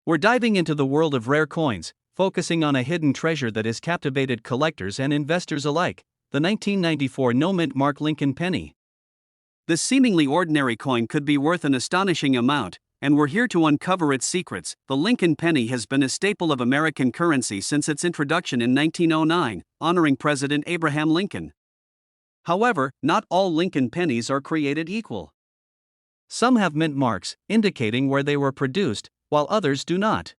We're diving into the world of rare coins, focusing on a hidden treasure that has captivated collectors and investors alike, the 1994 no-mint mark Lincoln penny. This seemingly ordinary coin could be worth an astonishing amount, and we're here to uncover its secrets. The Lincoln penny has been a staple of American currency since its introduction in 1909, honoring President Abraham Lincoln. However, not all Lincoln pennies are created equal. Some have mint marks, indicating where they were produced, while others do not.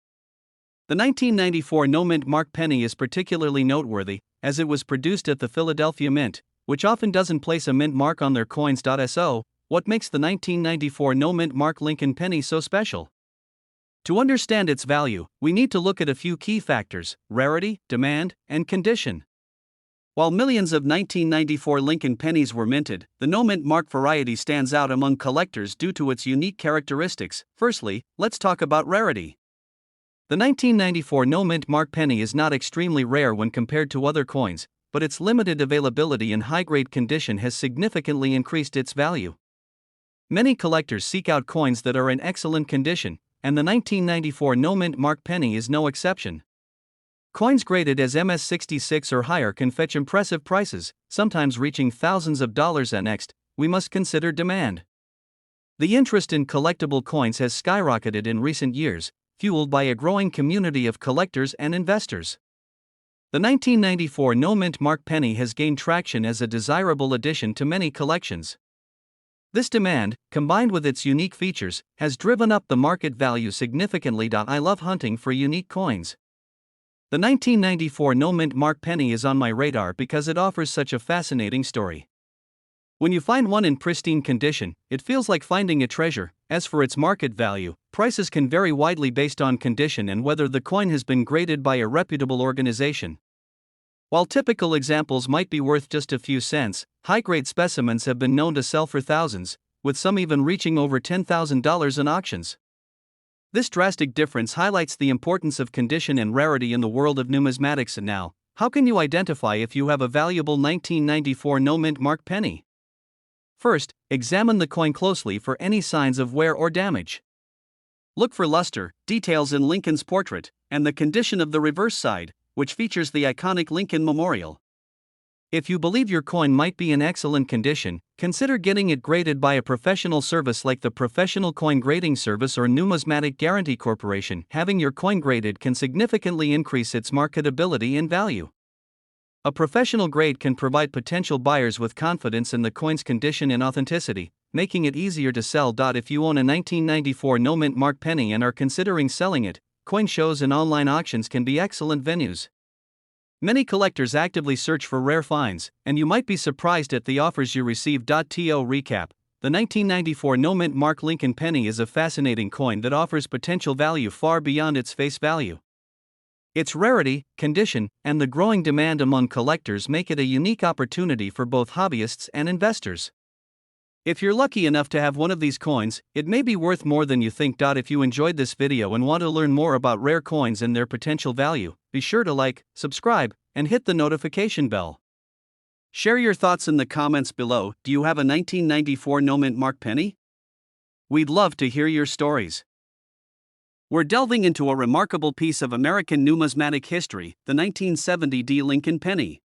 The 1994 no-mint mark penny is particularly noteworthy, as it was produced at the Philadelphia Mint, which often doesn't place a mint mark on their coins. So, what makes the 1994 no-mint mark Lincoln penny so special? To understand its value, we need to look at a few key factors: rarity, demand, and condition. While millions of 1994 Lincoln pennies were minted, the no-mint mark variety stands out among collectors due to its unique characteristics. Firstly, let's talk about rarity. The 1994 no-mint mark penny is not extremely rare when compared to other coins, but its limited availability and high-grade condition has significantly increased its value. Many collectors seek out coins that are in excellent condition, and the 1994 no-mint mark penny is no exception. Coins graded as MS66 or higher can fetch impressive prices, sometimes reaching thousands of dollars. Next, we must consider demand. The interest in collectible coins has skyrocketed in recent years, fueled by a growing community of collectors and investors. The 1994 no-mint mark penny has gained traction as a desirable addition to many collections. This demand, combined with its unique features, has driven up the market value significantly. I love hunting for unique coins. The 1994 no-mint mark penny is on my radar because it offers such a fascinating story. When you find one in pristine condition, it feels like finding a treasure. As for its market value, prices can vary widely based on condition and whether the coin has been graded by a reputable organization. While typical examples might be worth just a few cents, high-grade specimens have been known to sell for thousands, with some even reaching over $10,000 in auctions. This drastic difference highlights the importance of condition and rarity in the world of numismatics. And now, how can you identify if you have a valuable 1994 no-mint mark penny? First, examine the coin closely for any signs of wear or damage. Look for luster, details in Lincoln's portrait, and the condition of the reverse side, which features the iconic Lincoln Memorial. If you believe your coin might be in excellent condition, consider getting it graded by a professional service like the Professional Coin Grading Service or Numismatic Guarantee Corporation. Having your coin graded can significantly increase its marketability and value. A professional grade can provide potential buyers with confidence in the coin's condition and authenticity, making it easier to sell. If you own a 1994 no-mint mark penny and are considering selling it, coin shows and online auctions can be excellent venues. Many collectors actively search for rare finds, and you might be surprised at the offers you receive. To recap, the 1994 no-mint mark Lincoln penny is a fascinating coin that offers potential value far beyond its face value. Its rarity, condition, and the growing demand among collectors make it a unique opportunity for both hobbyists and investors. If you're lucky enough to have one of these coins, it may be worth more than you think. If you enjoyed this video and want to learn more about rare coins and their potential value, be sure to like, subscribe, and hit the notification bell. Share your thoughts in the comments below. Do you have a 1994 no-mint mark penny? We'd love to hear your stories. We're delving into a remarkable piece of American numismatic history, the 1970 Lincoln penny.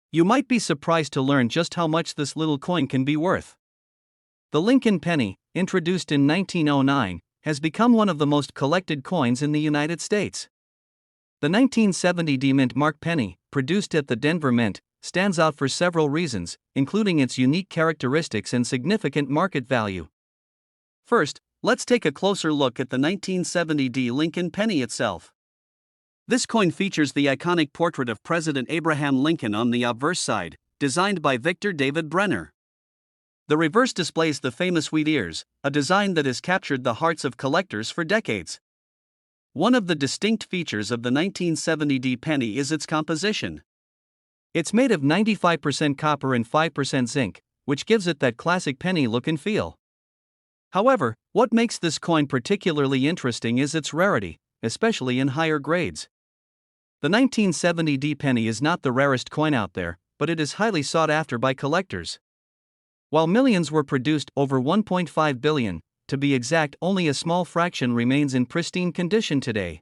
You might be surprised to learn just how much this little coin can be worth. The Lincoln penny, introduced in 1909, has become one of the most collected coins in the United States. The 1970 mint mark penny, produced at the Denver Mint, stands out for several reasons, including its unique characteristics and significant market value. First, let's take a closer look at the 1970 Lincoln penny itself. This coin features the iconic portrait of President Abraham Lincoln on the obverse side, designed by Victor David Brenner. The reverse displays the famous wheat ears, a design that has captured the hearts of collectors for decades. One of the distinct features of the 1970 penny is its composition. It's made of 95% copper and 5% zinc, which gives it that classic penny look and feel. However, what makes this coin particularly interesting is its rarity, especially in higher grades. The 1970 penny is not the rarest coin out there, but it is highly sought after by collectors. While millions were produced, over 1.5 billion, to be exact, only a small fraction remains in pristine condition today.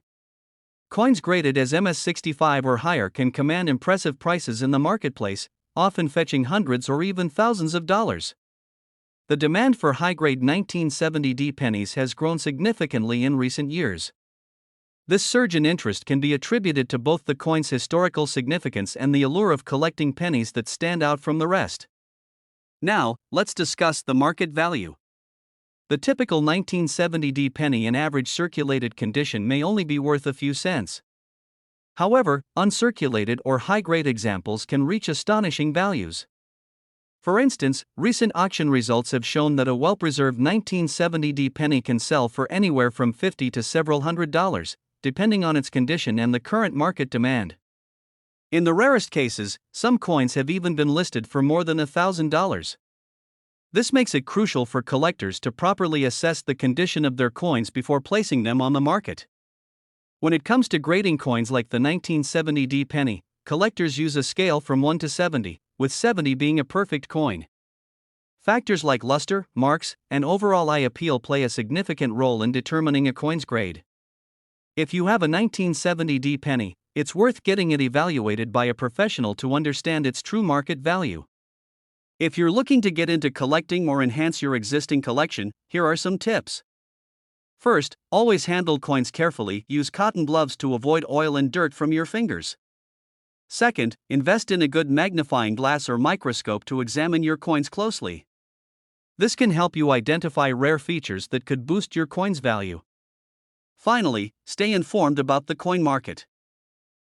Coins graded as MS65 or higher can command impressive prices in the marketplace, often fetching hundreds or even thousands of dollars. The demand for high-grade 1970D pennies has grown significantly in recent years. This surge in interest can be attributed to both the coin's historical significance and the allure of collecting pennies that stand out from the rest. Now, let's discuss the market value. The typical 1970D penny in average circulated condition may only be worth a few cents. However, uncirculated or high-grade examples can reach astonishing values. For instance, recent auction results have shown that a well-preserved 1970D penny can sell for anywhere from $50 to several $100, depending on its condition and the current market demand. In the rarest cases, some coins have even been listed for more than $1,000. This makes it crucial for collectors to properly assess the condition of their coins before placing them on the market. When it comes to grading coins like the 1970D penny, collectors use a scale from 1 to 70, with 70 being a perfect coin. Factors like luster, marks, and overall eye appeal play a significant role in determining a coin's grade. If you have a 1970D penny, it's worth getting it evaluated by a professional to understand its true market value. If you're looking to get into collecting or enhance your existing collection, here are some tips. First, always handle coins carefully. Use cotton gloves to avoid oil and dirt from your fingers. Second, invest in a good magnifying glass or microscope to examine your coins closely. This can help you identify rare features that could boost your coin's value. Finally, stay informed about the coin market.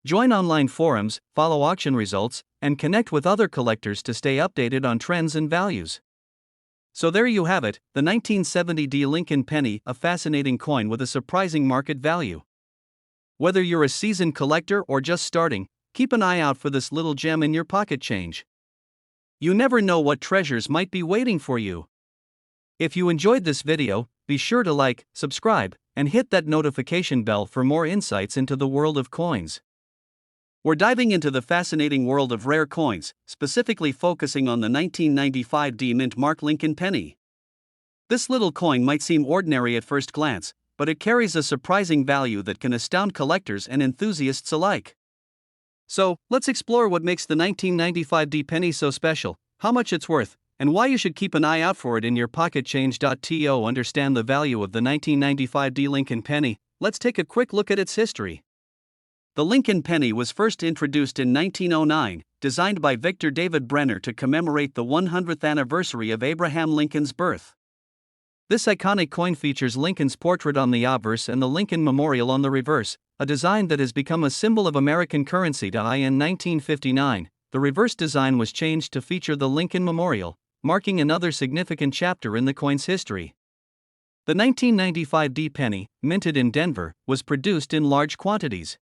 Join online forums, follow auction results, and connect with other collectors to stay updated on trends and values. So there you have it, the 1970D Lincoln penny, a fascinating coin with a surprising market value. Whether you're a seasoned collector or just starting, keep an eye out for this little gem in your pocket change. You never know what treasures might be waiting for you. If you enjoyed this video, be sure to like, subscribe, and hit that notification bell for more insights into the world of coins. We're diving into the fascinating world of rare coins, specifically focusing on the 1995D Mint Mark Lincoln penny. This little coin might seem ordinary at first glance, but it carries a surprising value that can astound collectors and enthusiasts alike. So, let's explore what makes the 1995D penny so special, how much it's worth, and why you should keep an eye out for it in your pocket change. To understand the value of the 1995D Lincoln penny, let's take a quick look at its history. The Lincoln penny was first introduced in 1909, designed by Victor David Brenner to commemorate the 100th anniversary of Abraham Lincoln's birth. This iconic coin features Lincoln's portrait on the obverse and the Lincoln Memorial on the reverse, a design that has become a symbol of American currency. In 1959, the reverse design was changed to feature the Lincoln Memorial, marking another significant chapter in the coin's history. The 1995D penny, minted in Denver, was produced in large quantities.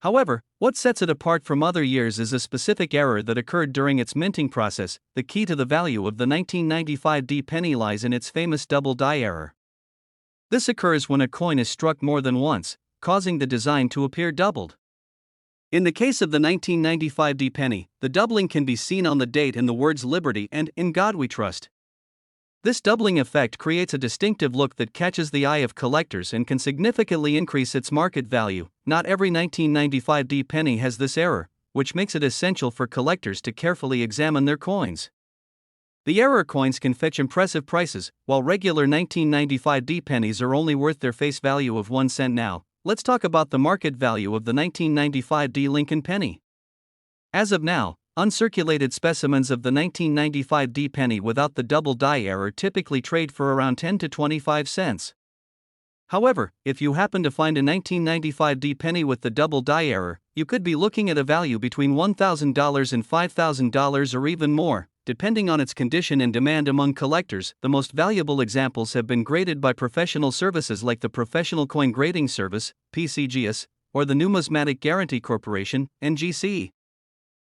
However, what sets it apart from other years is a specific error that occurred during its minting process. The key to the value of the 1995D penny lies in its famous double die error. This occurs when a coin is struck more than once, causing the design to appear doubled. In the case of the 1995D penny, the doubling can be seen on the date in the words Liberty and In God We Trust. This doubling effect creates a distinctive look that catches the eye of collectors and can significantly increase its market value. Not every 1995D penny has this error, which makes it essential for collectors to carefully examine their coins. The error coins can fetch impressive prices, while regular 1995D pennies are only worth their face value of 1 cent. Now, let's talk about the market value of the 1995D Lincoln penny. As of now, uncirculated specimens of the 1995D penny without the double die error typically trade for around 10 to 25 cents. However, if you happen to find a 1995D penny with the double die error, you could be looking at a value between $1,000 and $5,000 or even more, depending on its condition and demand among collectors. The most valuable examples have been graded by professional services like the Professional Coin Grading Service, PCGS, or the Numismatic Guarantee Corporation, NGC.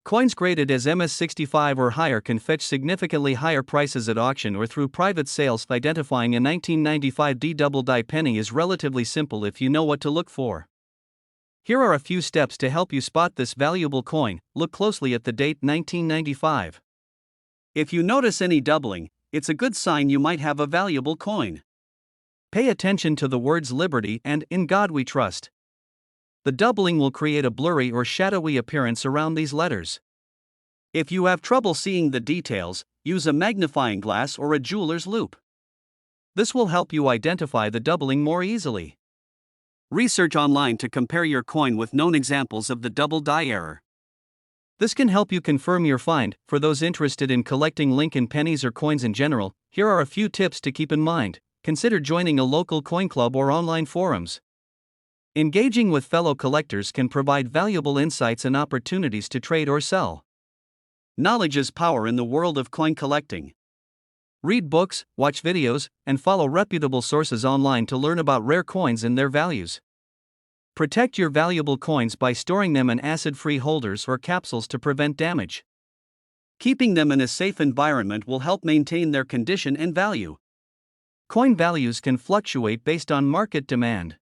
Coins graded as MS65 or higher can fetch significantly higher prices at auction or through private sales. Identifying a 1995D double die penny is relatively simple if you know what to look for. Here are a few steps to help you spot this valuable coin. Look closely at the date 1995. If you notice any doubling, it's a good sign you might have a valuable coin. Pay attention to the words liberty and in God we trust. The doubling will create a blurry or shadowy appearance around these letters. If you have trouble seeing the details, use a magnifying glass or a jeweler's loupe. This will help you identify the doubling more easily. Research online to compare your coin with known examples of the double die error. This can help you confirm your find. For those interested in collecting Lincoln pennies or coins in general, here are a few tips to keep in mind. Consider joining a local coin club or online forums. Engaging with fellow collectors can provide valuable insights and opportunities to trade or sell. Knowledge is power in the world of coin collecting. Read books, watch videos, and follow reputable sources online to learn about rare coins and their values. Protect your valuable coins by storing them in acid-free holders or capsules to prevent damage. Keeping them in a safe environment will help maintain their condition and value. Coin values can fluctuate based on market demand.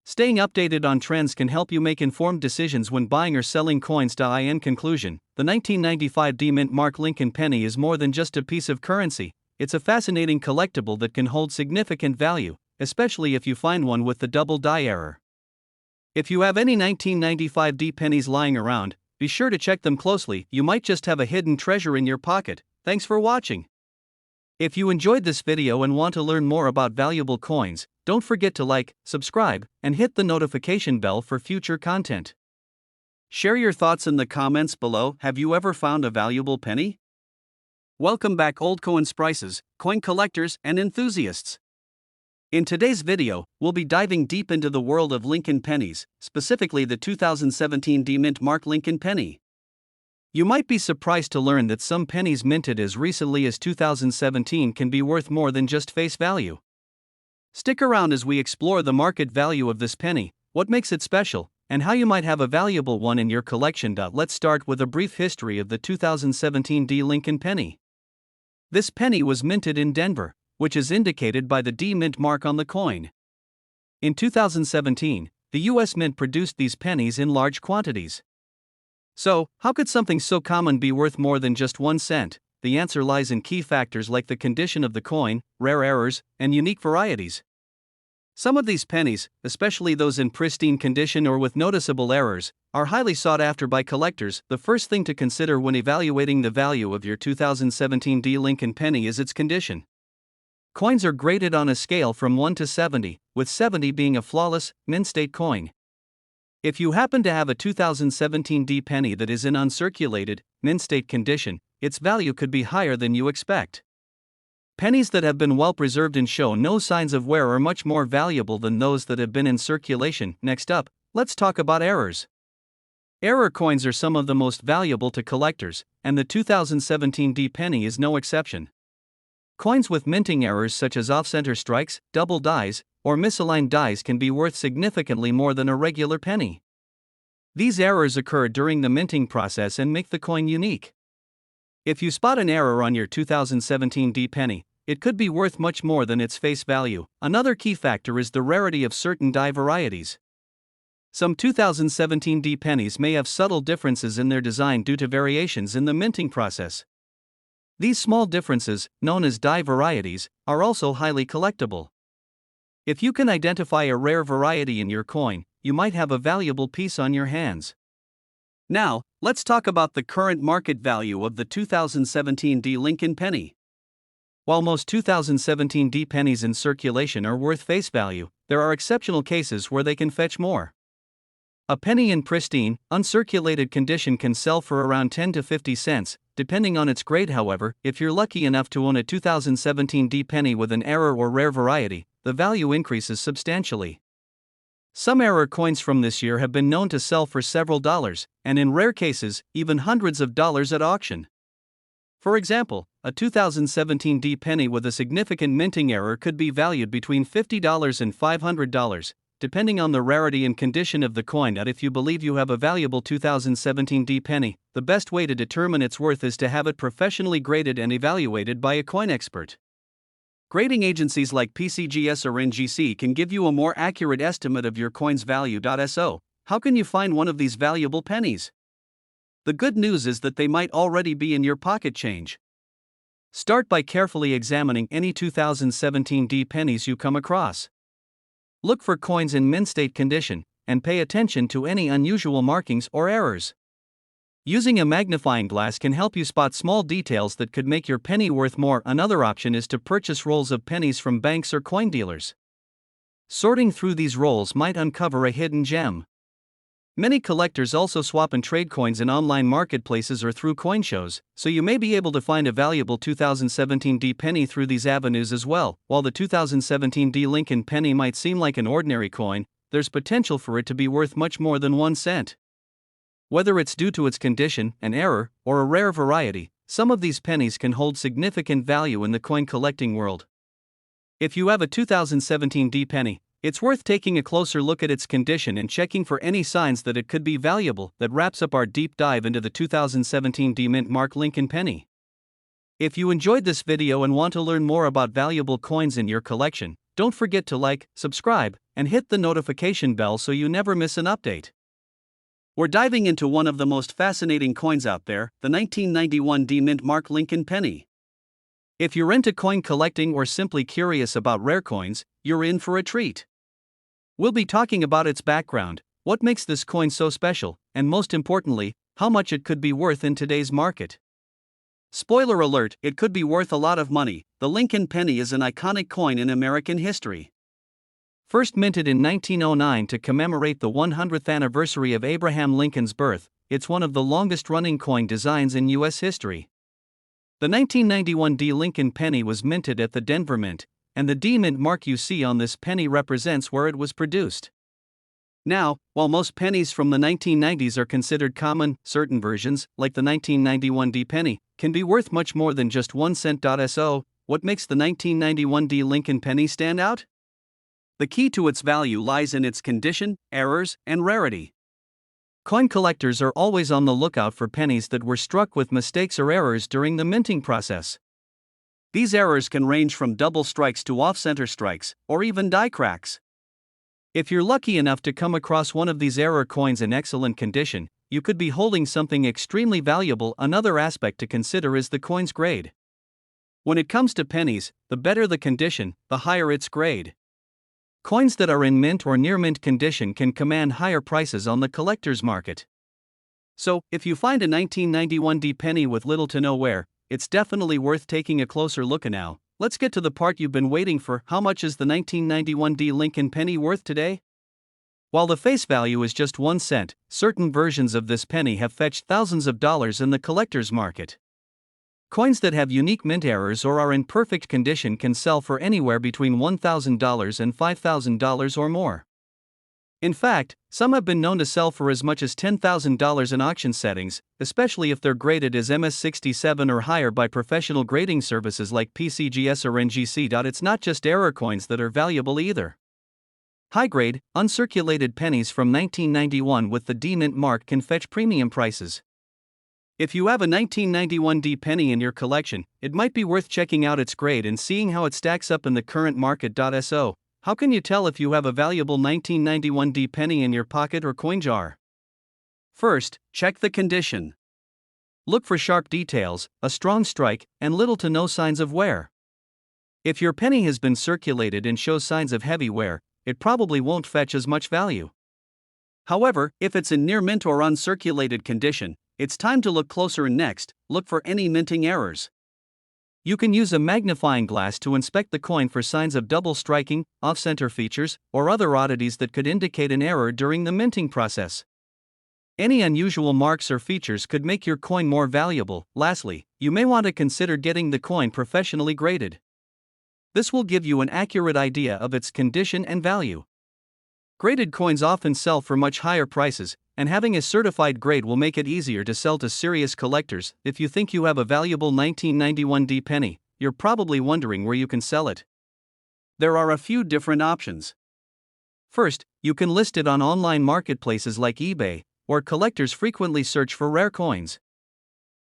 Staying updated on trends can help you make informed decisions when buying or selling coins. In conclusion, the 1995 D-Mint Mark Lincoln penny is more than just a piece of currency. It's a fascinating collectible that can hold significant value, especially if you find one with the double die error. If you have any 1995 D pennies lying around, be sure to check them closely. You might just have a hidden treasure in your pocket. Thanks for watching. If you enjoyed this video and want to learn more about valuable coins, don't forget to like, subscribe, and hit the notification bell for future content. Share your thoughts in the comments below. Have you ever found a valuable penny? Welcome back, old coin sprices, coin collectors, and enthusiasts. In today's video, we'll be diving deep into the world of Lincoln pennies, specifically the 2017 D-Mint Mark Lincoln penny. You might be surprised to learn that some pennies minted as recently as 2017 can be worth more than just face value. Stick around as we explore the market value of this penny, what makes it special, and how you might have a valuable one in your collection. Let's start with a brief history of the 2017 D Lincoln penny. This penny was minted in Denver, which is indicated by the D-Mint mark on the coin. In 2017, the U.S. Mint produced these pennies in large quantities. So, how could something so common be worth more than just 1 cent? The answer lies in key factors like the condition of the coin, rare errors, and unique varieties. Some of these pennies, especially those in pristine condition or with noticeable errors, are highly sought after by collectors. The first thing to consider when evaluating the value of your 2017 D Lincoln penny is its condition. Coins are graded on a scale from 1 to 70, with 70 being a flawless, mint-state coin. If you happen to have a 2017 D penny that is in uncirculated, mint-state condition, its value could be higher than you expect. Pennies that have been well preserved and show no signs of wear are much more valuable than those that have been in circulation. Next up, let's talk about errors. Error coins are some of the most valuable to collectors, and the 2017 D penny is no exception. Coins with minting errors such as off-center strikes, double dies, or misaligned dies can be worth significantly more than a regular penny. These errors occur during the minting process and make the coin unique. If you spot an error on your 2017 D penny, it could be worth much more than its face value. Another key factor is the rarity of certain die varieties. Some 2017 D pennies may have subtle differences in their design due to variations in the minting process. These small differences, known as die varieties, are also highly collectible. If you can identify a rare variety in your coin, you might have a valuable piece on your hands. Now, let's talk about the current market value of the 2017 D Lincoln penny. While most 2017 D pennies in circulation are worth face value, there are exceptional cases where they can fetch more. A penny in pristine, uncirculated condition can sell for around 10 to 50 cents, depending on its grade. However, if you're lucky enough to own a 2017 D penny with an error or rare variety, the value increases substantially. Some error coins from this year have been known to sell for several dollars, and in rare cases, even hundreds of dollars at auction. For example, a 2017 D penny with a significant minting error could be valued between $50 and $500, depending on the rarity and condition of the coin. If you believe you have a valuable 2017 D penny, the best way to determine its worth is to have it professionally graded and evaluated by a coin expert. Grading agencies like PCGS or NGC can give you a more accurate estimate of your coin's value. So, how can you find one of these valuable pennies? The good news is that they might already be in your pocket change. Start by carefully examining any 2017 D pennies you come across. Look for coins in mint state condition, and pay attention to any unusual markings or errors. Using a magnifying glass can help you spot small details that could make your penny worth more. Another option is to purchase rolls of pennies from banks or coin dealers. Sorting through these rolls might uncover a hidden gem. Many collectors also swap and trade coins in online marketplaces or through coin shows, so you may be able to find a valuable 2017 D penny through these avenues as well. While the 2017 D Lincoln penny might seem like an ordinary coin, there's potential for it to be worth much more than 1 cent. Whether it's due to its condition, an error, or a rare variety, some of these pennies can hold significant value in the coin collecting world. If you have a 2017 D penny, it's worth taking a closer look at its condition and checking for any signs that it could be valuable. That wraps up our deep dive into the 2017 D Mint Mark Lincoln penny. If you enjoyed this video and want to learn more about valuable coins in your collection, don't forget to like, subscribe, and hit the notification bell so you never miss an update. We're diving into one of the most fascinating coins out there, the 1991 D Mint Mark Lincoln penny. If you're into coin collecting or simply curious about rare coins, you're in for a treat. We'll be talking about its background, what makes this coin so special, and most importantly, how much it could be worth in today's market. Spoiler alert, it could be worth a lot of money. The Lincoln penny is an iconic coin in American history. First minted in 1909 to commemorate the 100th anniversary of Abraham Lincoln's birth, it's one of the longest-running coin designs in U.S. history. The 1991 D Lincoln penny was minted at the Denver Mint, and the D Mint mark you see on this penny represents where it was produced. Now, while most pennies from the 1990s are considered common, certain versions, like the 1991 D penny, can be worth much more than just 1 cent. So, what makes the 1991 D Lincoln penny stand out? The key to its value lies in its condition, errors, and rarity. Coin collectors are always on the lookout for pennies that were struck with mistakes or errors during the minting process. These errors can range from double strikes to off-center strikes, or even die cracks. If you're lucky enough to come across one of these error coins in excellent condition, you could be holding something extremely valuable. Another aspect to consider is the coin's grade. When it comes to pennies, the better the condition, the higher its grade. Coins that are in mint or near mint condition can command higher prices on the collector's market. So, if you find a 1991 D penny with little to no wear, it's definitely worth taking a closer look. Now, let's get to the part you've been waiting for. How much is the 1991 D Lincoln penny worth today? While the face value is just 1 cent, certain versions of this penny have fetched thousands of dollars in the collector's market. Coins that have unique mint errors or are in perfect condition can sell for anywhere between $1,000 and $5,000 or more. In fact, some have been known to sell for as much as $10,000 in auction settings, especially if they're graded as MS67 or higher by professional grading services like PCGS or NGC. It's not just error coins that are valuable either. High-grade, uncirculated pennies from 1991 with the D Mint mark can fetch premium prices. If you have a 1991 D penny in your collection, it might be worth checking out its grade and seeing how it stacks up in the current market. So, how can you tell if you have a valuable 1991 D penny in your pocket or coin jar? First, check the condition. Look for sharp details, a strong strike, and little to no signs of wear. If your penny has been circulated and shows signs of heavy wear, it probably won't fetch as much value. However, if it's in near mint or uncirculated condition, it's time to look closer. And next, look for any minting errors. You can use a magnifying glass to inspect the coin for signs of double striking, off-center features, or other oddities that could indicate an error during the minting process. Any unusual marks or features could make your coin more valuable. Lastly, you may want to consider getting the coin professionally graded. This will give you an accurate idea of its condition and value. Graded coins often sell for much higher prices, and having a certified grade will make it easier to sell to serious collectors. If you think you have a valuable 1991 D penny, you're probably wondering where you can sell it. There are a few different options. First, you can list it on online marketplaces like eBay, where collectors frequently search for rare coins.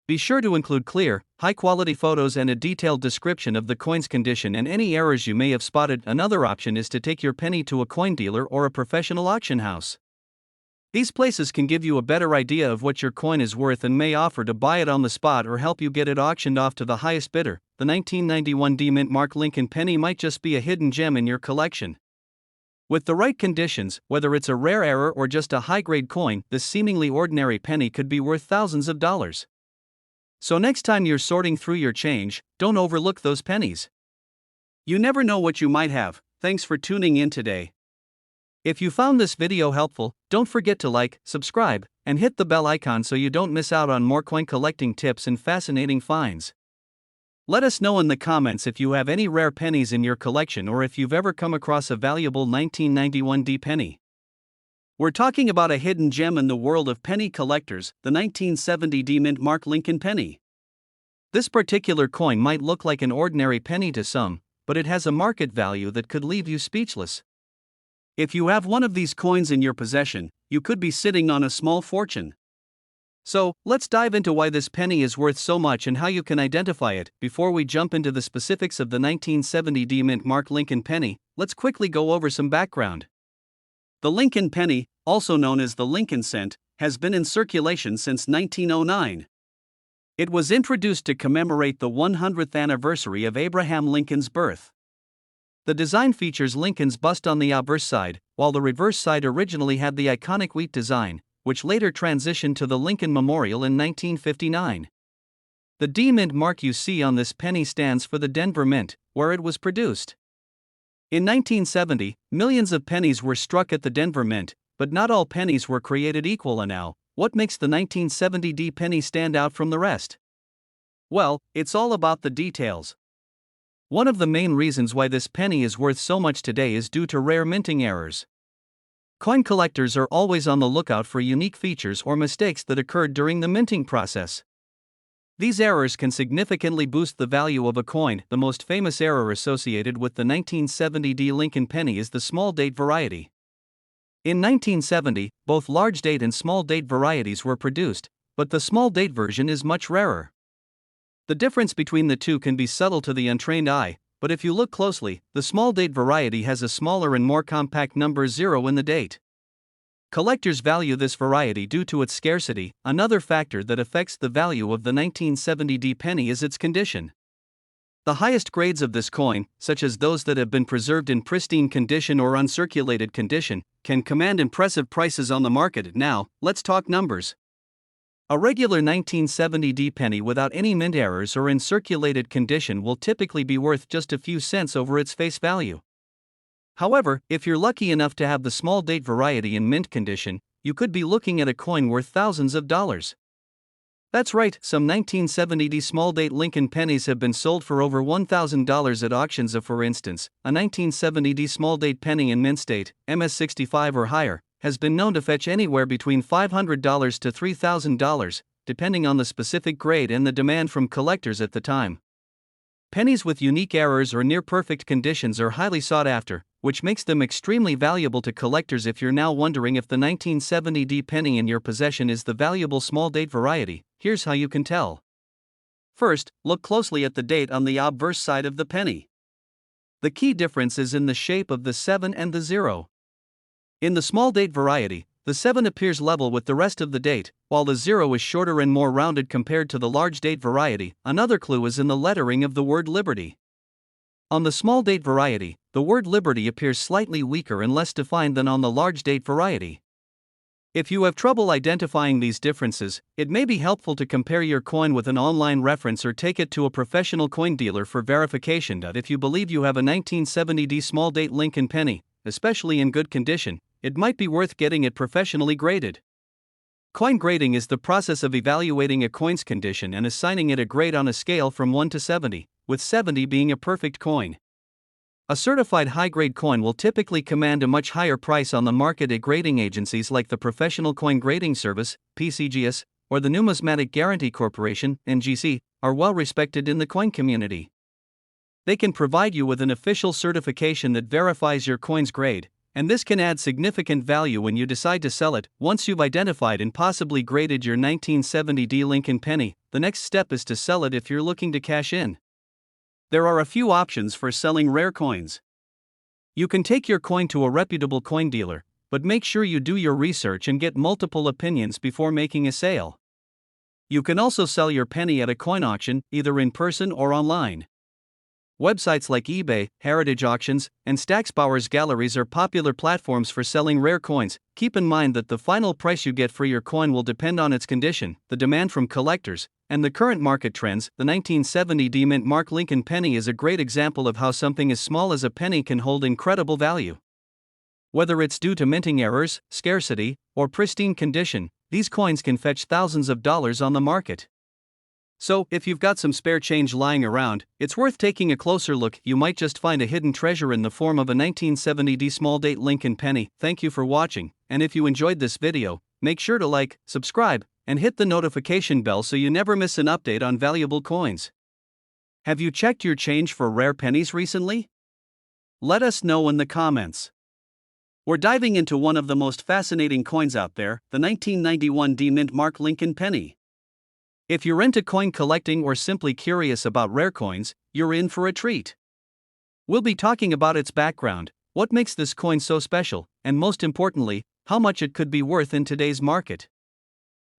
Be sure to include clear, high-quality photos and a detailed description of the coin's condition and any errors you may have spotted. Another option is to take your penny to a coin dealer or a professional auction house. These places can give you a better idea of what your coin is worth and may offer to buy it on the spot or help you get it auctioned off to the highest bidder. the 1991 D-Mint Mark Lincoln penny might just be a hidden gem in your collection. With the right conditions, whether it's a rare error or just a high-grade coin, this seemingly ordinary penny could be worth thousands of dollars. So next time you're sorting through your change, don't overlook those pennies. You never know what you might have. Thanks for tuning in today. If you found this video helpful, don't forget to like, subscribe, and hit the bell icon so you don't miss out on more coin collecting tips and fascinating finds. Let us know in the comments if you have any rare pennies in your collection or if you've ever come across a valuable 1991 D penny. We're talking about a hidden gem in the world of penny collectors, the 1970 D-Mint Mark Lincoln penny. This particular coin might look like an ordinary penny to some, but it has a market value that could leave you speechless. If you have one of these coins in your possession, you could be sitting on a small fortune. So, let's dive into why this penny is worth so much and how you can identify it. Before we jump into the specifics of the 1970 D-Mint Mark Lincoln penny, let's quickly go over some background. The Lincoln penny, also known as the Lincoln cent, has been in circulation since 1909. It was introduced to commemorate the 100th anniversary of Abraham Lincoln's birth. The design features Lincoln's bust on the obverse side, while the reverse side originally had the iconic wheat design, which later transitioned to the Lincoln Memorial in 1959. The D-Mint mark you see on this penny stands for the Denver Mint, where it was produced. In 1970, millions of pennies were struck at the Denver Mint, but not all pennies were created equal. And now, what makes the 1970 D penny stand out from the rest? Well, it's all about the details. One of the main reasons why this penny is worth so much today is due to rare minting errors. Coin collectors are always on the lookout for unique features or mistakes that occurred during the minting process. These errors can significantly boost the value of a coin. The most famous error associated with the 1970 D Lincoln penny is the small date variety. In 1970, both large date and small date varieties were produced, but the small date version is much rarer. The difference between the two can be subtle to the untrained eye, but if you look closely, the small date variety has a smaller and more compact number 0 in the date. Collectors value this variety due to its scarcity. Another factor that affects the value of the 1970 D penny is its condition. The highest grades of this coin, such as those that have been preserved in pristine condition or uncirculated condition, can command impressive prices on the market. Now, let's talk numbers. A regular 1970 D penny without any mint errors or in circulated condition will typically be worth just a few cents over its face value. However, if you're lucky enough to have the small date variety in mint condition, you could be looking at a coin worth thousands of dollars. That's right, some 1970 D small date Lincoln pennies have been sold for over $1,000 at auctions. For instance, a 1970 D small date penny in mint state, MS65 or higher, has been known to fetch anywhere between $500 to $3,000, depending on the specific grade and the demand from collectors at the time. Pennies with unique errors or near-perfect conditions are highly sought after, which makes them extremely valuable to collectors. If you're now wondering if the 1970 D penny in your possession is the valuable small date variety, here's how you can tell. First, look closely at the date on the obverse side of the penny. The key difference is in the shape of the 7 and the 0. In the small date variety, the 7 appears level with the rest of the date, while the 0 is shorter and more rounded compared to the large date variety. Another clue is in the lettering of the word Liberty. On the small date variety, the word Liberty appears slightly weaker and less defined than on the large date variety. If you have trouble identifying these differences, it may be helpful to compare your coin with an online reference or take it to a professional coin dealer for verification. If you believe you have a 1970 D small date Lincoln penny, especially in good condition, it might be worth getting it professionally graded. Coin grading is the process of evaluating a coin's condition and assigning it a grade on a scale from 1 to 70, with 70 being a perfect coin. A certified high-grade coin will typically command a much higher price on the market. Grading agencies like the Professional Coin Grading Service, PCGS, or the Numismatic Guarantee Corporation, NGC, are well respected in the coin community. They can provide you with an official certification that verifies your coin's grade, and this can add significant value when you decide to sell it. Once you've identified and possibly graded your 1970 D Lincoln penny, the next step is to sell it if you're looking to cash in. There are a few options for selling rare coins. You can take your coin to a reputable coin dealer, but make sure you do your research and get multiple opinions before making a sale. You can also sell your penny at a coin auction, either in person or online. Websites like eBay, Heritage Auctions, and Stacksbauer's galleries are popular platforms for selling rare coins. Keep in mind that the final price you get for your coin will depend on its condition, the demand from collectors, and the current market trends. The 1970 D-Mint Mark Lincoln penny is a great example of how something as small as a penny can hold incredible value. Whether it's due to minting errors, scarcity, or pristine condition, these coins can fetch thousands of dollars on the market. So, if you've got some spare change lying around, it's worth taking a closer look. You might just find a hidden treasure in the form of a 1970 D small date Lincoln penny. Thank you for watching, and if you enjoyed this video, make sure to like, subscribe, and hit the notification bell so you never miss an update on valuable coins. Have you checked your change for rare pennies recently? Let us know in the comments. We're diving into one of the most fascinating coins out there, the 1991 D-Mint Mark Lincoln penny. If you're into coin collecting or simply curious about rare coins, you're in for a treat. We'll be talking about its background, what makes this coin so special, and most importantly, how much it could be worth in today's market.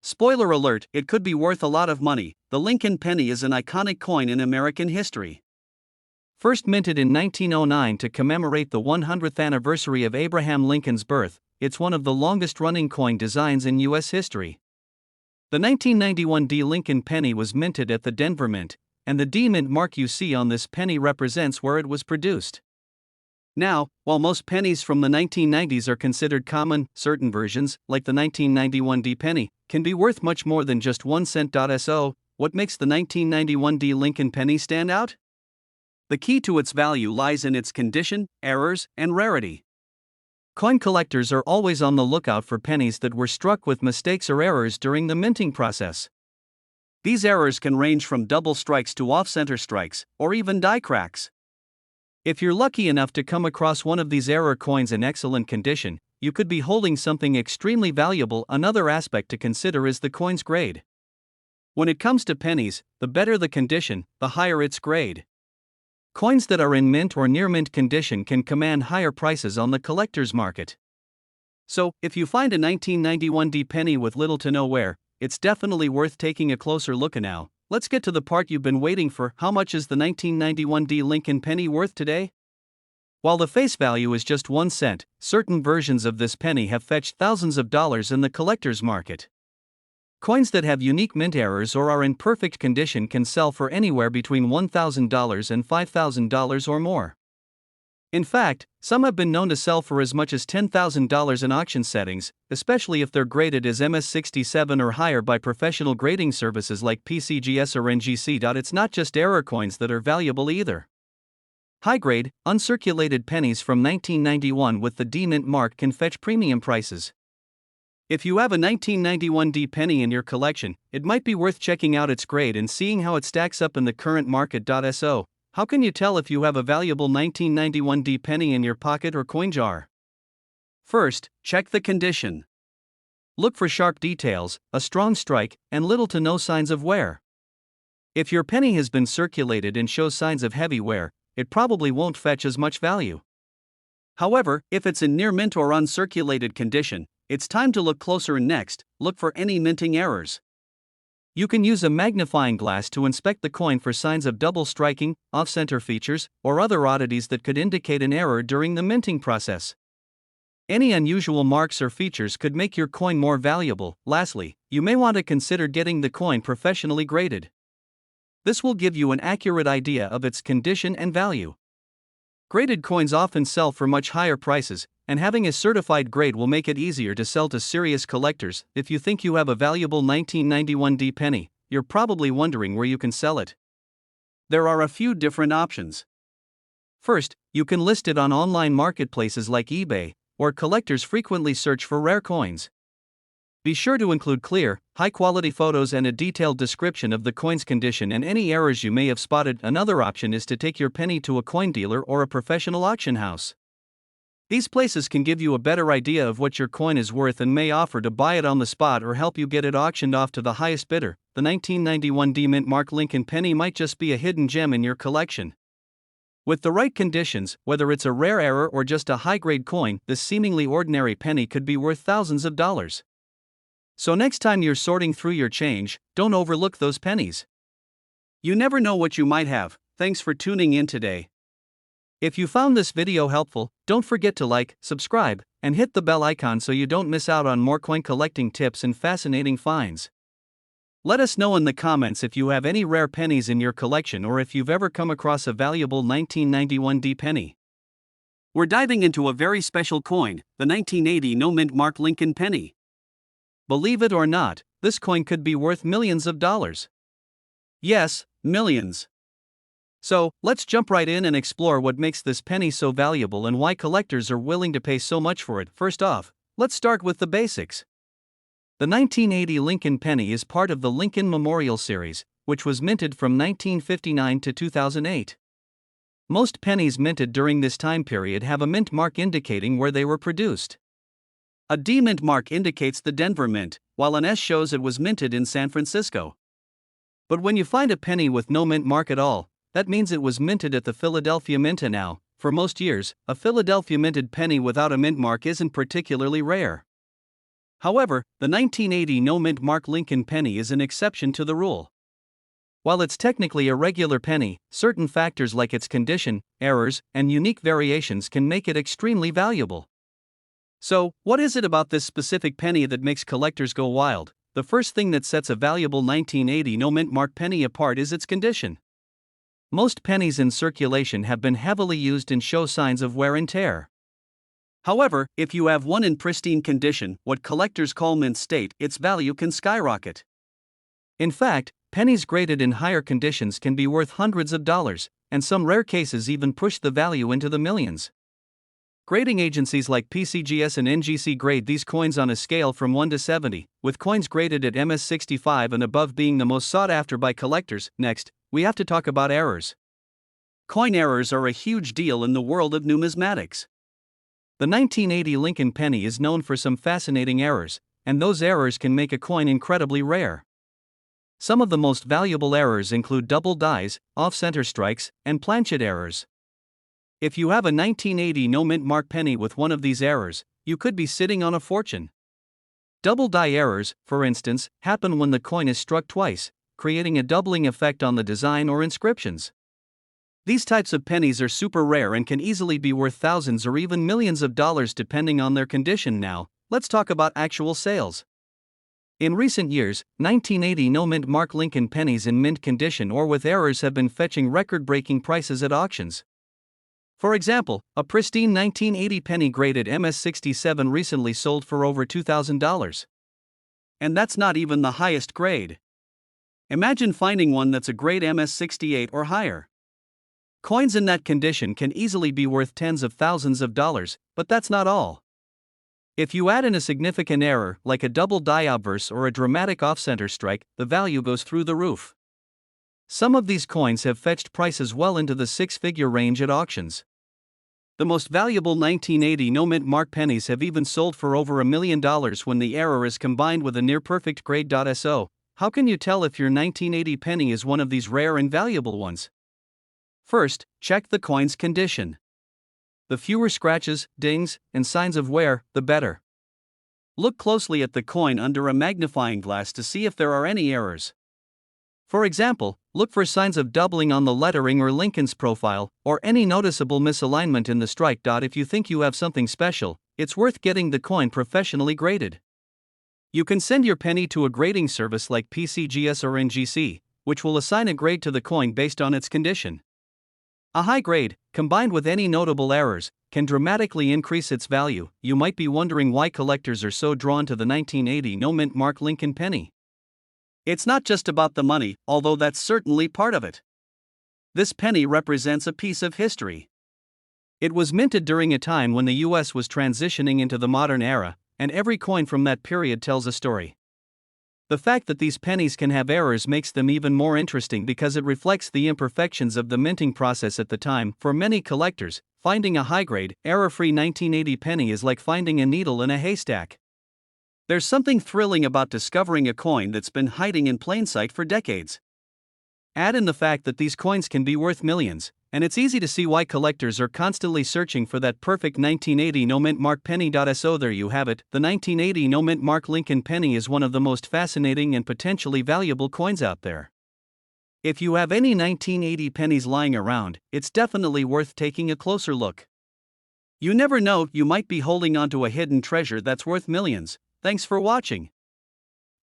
Spoiler alert, it could be worth a lot of money. The Lincoln penny is an iconic coin in American history. First minted in 1909 to commemorate the 100th anniversary of Abraham Lincoln's birth, it's one of the longest-running coin designs in U.S. history. The 1991 D Lincoln penny was minted at the Denver Mint, and the D-Mint mark you see on this penny represents where it was produced. Now, while most pennies from the 1990s are considered common, certain versions, like the 1991 D penny, can be worth much more than just 1 cent. So, what makes the 1991 D Lincoln penny stand out? The key to its value lies in its condition, errors, and rarity. Coin collectors are always on the lookout for pennies that were struck with mistakes or errors during the minting process. These errors can range from double strikes to off-center strikes, or even die cracks. If you're lucky enough to come across one of these error coins in excellent condition, you could be holding something extremely valuable. Another aspect to consider is the coin's grade. When it comes to pennies, the better the condition, the higher its grade. Coins that are in mint or near mint condition can command higher prices on the collector's market. So, if you find a 1991 D penny with little to no wear, it's definitely worth taking a closer look. Now, let's get to the part you've been waiting for. How much is the 1991 D Lincoln penny worth today? While the face value is just 1 cent, certain versions of this penny have fetched thousands of dollars in the collector's market. Coins that have unique mint errors or are in perfect condition can sell for anywhere between $1,000 and $5,000 or more. In fact, some have been known to sell for as much as $10,000 in auction settings, especially if they're graded as MS67 or higher by professional grading services like PCGS or NGC. It's not just error coins that are valuable either. High-grade, uncirculated pennies from 1991 with the D-Mint mark can fetch premium prices. If you have a 1991 D penny in your collection, it might be worth checking out its grade and seeing how it stacks up in the current market. So, how can you tell if you have a valuable 1991 D penny in your pocket or coin jar? First, check the condition. Look for sharp details, a strong strike, and little to no signs of wear. If your penny has been circulated and shows signs of heavy wear, it probably won't fetch as much value. However, if it's in near mint or uncirculated condition, it's time to look closer and next, look for any minting errors. You can use a magnifying glass to inspect the coin for signs of double striking, off-center features, or other oddities that could indicate an error during the minting process. Any unusual marks or features could make your coin more valuable. Lastly, you may want to consider getting the coin professionally graded. This will give you an accurate idea of its condition and value. Graded coins often sell for much higher prices, and having a certified grade will make it easier to sell to serious collectors. If you think you have a valuable 1991 D penny, you're probably wondering where you can sell it. There are a few different options. First, you can list it on online marketplaces like eBay, where collectors frequently search for rare coins. Be sure to include clear, high-quality photos and a detailed description of the coin's condition and any errors you may have spotted. Another option is to take your penny to a coin dealer or a professional auction house. These places can give you a better idea of what your coin is worth and may offer to buy it on the spot or help you get it auctioned off to the highest bidder. The 1991 D-Mint Mark Lincoln penny might just be a hidden gem in your collection. With the right conditions, whether it's a rare error or just a high-grade coin, this seemingly ordinary penny could be worth thousands of dollars. So next time you're sorting through your change, don't overlook those pennies. You never know what you might have. Thanks for tuning in today. If you found this video helpful, don't forget to like, subscribe, and hit the bell icon so you don't miss out on more coin collecting tips and fascinating finds. Let us know in the comments if you have any rare pennies in your collection or if you've ever come across a valuable 1991 D penny. We're diving into a very special coin, the 1980 no-mint Mark Lincoln penny. Believe it or not, this coin could be worth millions of dollars. Yes, millions. So, let's jump right in and explore what makes this penny so valuable and why collectors are willing to pay so much for it. First off, let's start with the basics. The 1980 Lincoln penny is part of the Lincoln Memorial Series, which was minted from 1959 to 2008. Most pennies minted during this time period have a mint mark indicating where they were produced. A D mint mark indicates the Denver Mint, while an S shows it was minted in San Francisco. But when you find a penny with no mint mark at all, that means it was minted at the Philadelphia Mint. Now, for most years, a Philadelphia minted penny without a mint mark isn't particularly rare. However, the 1980 no mint mark Lincoln penny is an exception to the rule. While it's technically a regular penny, certain factors like its condition, errors, and unique variations can make it extremely valuable. So, what is it about this specific penny that makes collectors go wild? The first thing that sets a valuable 1980 no mint mark penny apart is its condition. Most pennies in circulation have been heavily used and show signs of wear and tear. However, if you have one in pristine condition, what collectors call mint state, its value can skyrocket. In fact, pennies graded in higher conditions can be worth hundreds of dollars, and some rare cases even push the value into the millions. Grading agencies like PCGS and NGC grade these coins on a scale from 1 to 70, with coins graded at MS65 and above being the most sought after by collectors. Next, we have to talk about errors. Coin errors are a huge deal in the world of numismatics. The 1980 Lincoln penny is known for some fascinating errors, and those errors can make a coin incredibly rare. Some of the most valuable errors include double dies, off-center strikes, and planchet errors. If you have a 1980 no mint mark penny with one of these errors, you could be sitting on a fortune. Double die errors, for instance, happen when the coin is struck twice, creating a doubling effect on the design or inscriptions. These types of pennies are super rare and can easily be worth thousands or even millions of dollars depending on their condition. Now, let's talk about actual sales. In recent years, 1980 no mint mark Lincoln pennies in mint condition or with errors have been fetching record-breaking prices at auctions. For example, a pristine 1980 penny graded MS67 recently sold for over $2,000. And that's not even the highest grade. Imagine finding one that's a grade MS68 or higher. Coins in that condition can easily be worth tens of thousands of dollars, but that's not all. If you add in a significant error, like a double die obverse or a dramatic off-center strike, the value goes through the roof. Some of these coins have fetched prices well into the six-figure range at auctions. The most valuable 1980 no mint mark pennies have even sold for over $1 million when the error is combined with a near-perfect grade. So, how can you tell if your 1980 penny is one of these rare and valuable ones? First, check the coin's condition. The fewer scratches, dings, and signs of wear, the better. Look closely at the coin under a magnifying glass to see if there are any errors. For example, look for signs of doubling on the lettering or Lincoln's profile, or any noticeable misalignment in the strike. If you think you have something special, it's worth getting the coin professionally graded. You can send your penny to a grading service like PCGS or NGC, which will assign a grade to the coin based on its condition. A high grade, combined with any notable errors, can dramatically increase its value. You might be wondering why collectors are so drawn to the 1980 no mint mark Lincoln penny. It's not just about the money, although that's certainly part of it. This penny represents a piece of history. It was minted during a time when the US was transitioning into the modern era, and every coin from that period tells a story. The fact that these pennies can have errors makes them even more interesting because it reflects the imperfections of the minting process at the time. For many collectors, finding a high-grade, error-free 1980 penny is like finding a needle in a haystack. There's something thrilling about discovering a coin that's been hiding in plain sight for decades. Add in the fact that these coins can be worth millions, and it's easy to see why collectors are constantly searching for that perfect 1980 no-mint mark penny. So there you have it, the 1980 no-mint mark Lincoln penny is one of the most fascinating and potentially valuable coins out there. If you have any 1980 pennies lying around, it's definitely worth taking a closer look. You never know, you might be holding onto a hidden treasure that's worth millions. Thanks for watching.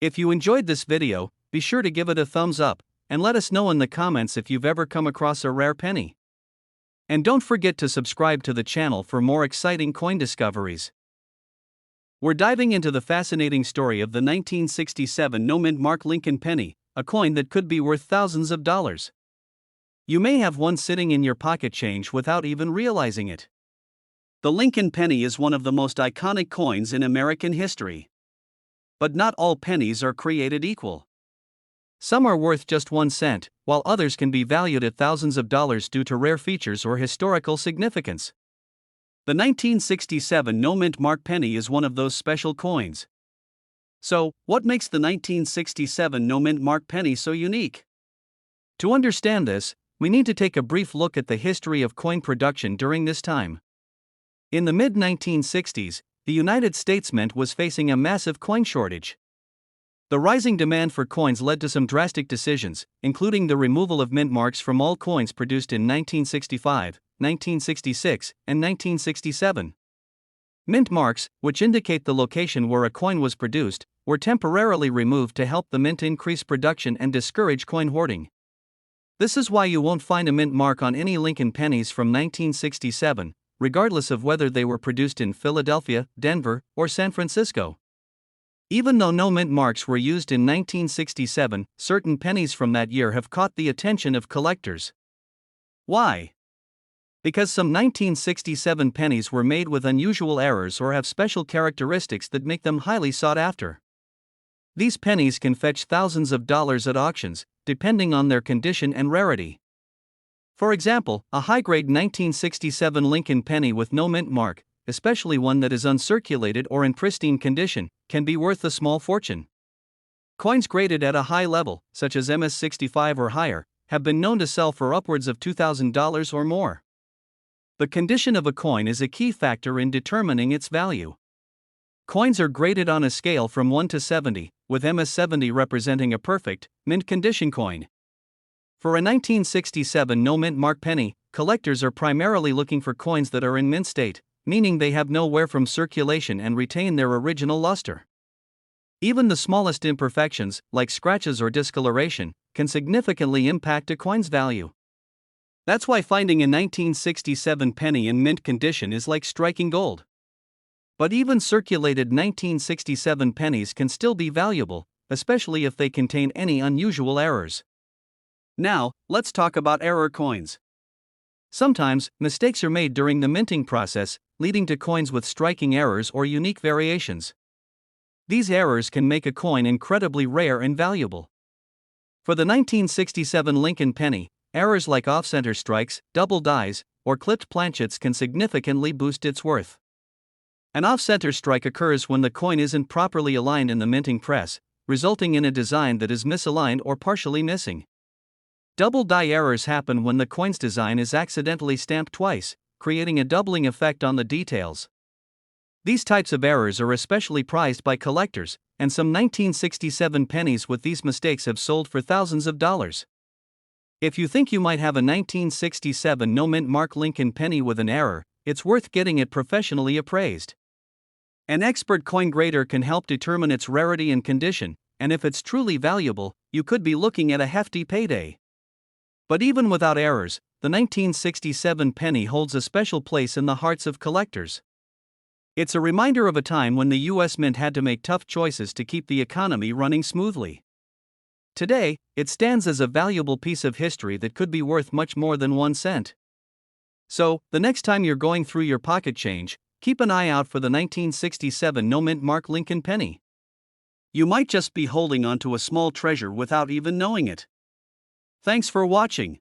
If you enjoyed this video, be sure to give it a thumbs up, and let us know in the comments if you've ever come across a rare penny. And don't forget to subscribe to the channel for more exciting coin discoveries. We're diving into the fascinating story of the 1967 no-mint mark Lincoln penny, a coin that could be worth thousands of dollars. You may have one sitting in your pocket change without even realizing it. The Lincoln penny is one of the most iconic coins in American history. But not all pennies are created equal. Some are worth just 1 cent, while others can be valued at thousands of dollars due to rare features or historical significance. The 1967 no-mint mark penny is one of those special coins. So, what makes the 1967 no-mint mark penny so unique? To understand this, we need to take a brief look at the history of coin production during this time. In the mid-1960s, the United States Mint was facing a massive coin shortage. The rising demand for coins led to some drastic decisions, including the removal of mint marks from all coins produced in 1965, 1966, and 1967. Mint marks, which indicate the location where a coin was produced, were temporarily removed to help the mint increase production and discourage coin hoarding. This is why you won't find a mint mark on any Lincoln pennies from 1967, regardless of whether they were produced in Philadelphia, Denver, or San Francisco. Even though no mint marks were used in 1967, certain pennies from that year have caught the attention of collectors. Why? Because some 1967 pennies were made with unusual errors or have special characteristics that make them highly sought after. These pennies can fetch thousands of dollars at auctions, depending on their condition and rarity. For example, a high-grade 1967 Lincoln penny with no mint mark, especially one that is uncirculated or in pristine condition, can be worth a small fortune. Coins graded at a high level, such as MS-65 or higher, have been known to sell for upwards of $2,000 or more. The condition of a coin is a key factor in determining its value. Coins are graded on a scale from 1 to 70, with MS-70 representing a perfect, mint condition coin. For a 1967 no-mint mark penny, collectors are primarily looking for coins that are in mint state, meaning they have no wear from circulation and retain their original luster. Even the smallest imperfections, like scratches or discoloration, can significantly impact a coin's value. That's why finding a 1967 penny in mint condition is like striking gold. But even circulated 1967 pennies can still be valuable, especially if they contain any unusual errors. Now, let's talk about error coins. Sometimes, mistakes are made during the minting process, leading to coins with striking errors or unique variations. These errors can make a coin incredibly rare and valuable. For the 1967 Lincoln penny, errors like off-center strikes, double dies, or clipped planchets can significantly boost its worth. An off-center strike occurs when the coin isn't properly aligned in the minting press, resulting in a design that is misaligned or partially missing. Double die errors happen when the coin's design is accidentally stamped twice, creating a doubling effect on the details. These types of errors are especially prized by collectors, and some 1967 pennies with these mistakes have sold for thousands of dollars. If you think you might have a 1967 no-mint mark Lincoln penny with an error, it's worth getting it professionally appraised. An expert coin grader can help determine its rarity and condition, and if it's truly valuable, you could be looking at a hefty payday. But even without errors, the 1967 penny holds a special place in the hearts of collectors. It's a reminder of a time when the U.S. Mint had to make tough choices to keep the economy running smoothly. Today, it stands as a valuable piece of history that could be worth much more than 1 cent. So, the next time you're going through your pocket change, keep an eye out for the 1967 no-mint mark Lincoln penny. You might just be holding onto a small treasure without even knowing it. Thanks for watching.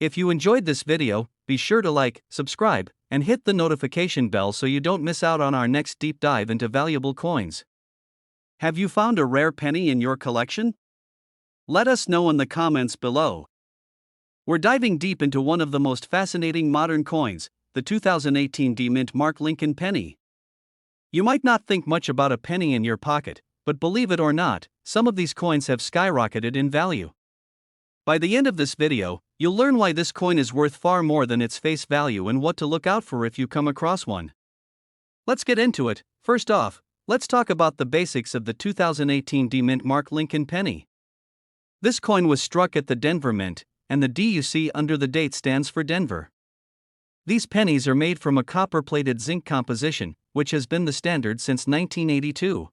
If you enjoyed this video, be sure to like, subscribe, and hit the notification bell so you don't miss out on our next deep dive into valuable coins. Have you found a rare penny in your collection? Let us know in the comments below. We're diving deep into one of the most fascinating modern coins, the 2018 D-Mint Mark Lincoln penny. You might not think much about a penny in your pocket, but believe it or not, some of these coins have skyrocketed in value. By the end of this video, you'll learn why this coin is worth far more than its face value and what to look out for if you come across one. Let's get into it. First off, let's talk about the basics of the 2018 D-Mint Mark Lincoln penny. This coin was struck at the Denver Mint, and the D you see under the date stands for Denver. These pennies are made from a copper-plated zinc composition, which has been the standard since 1982.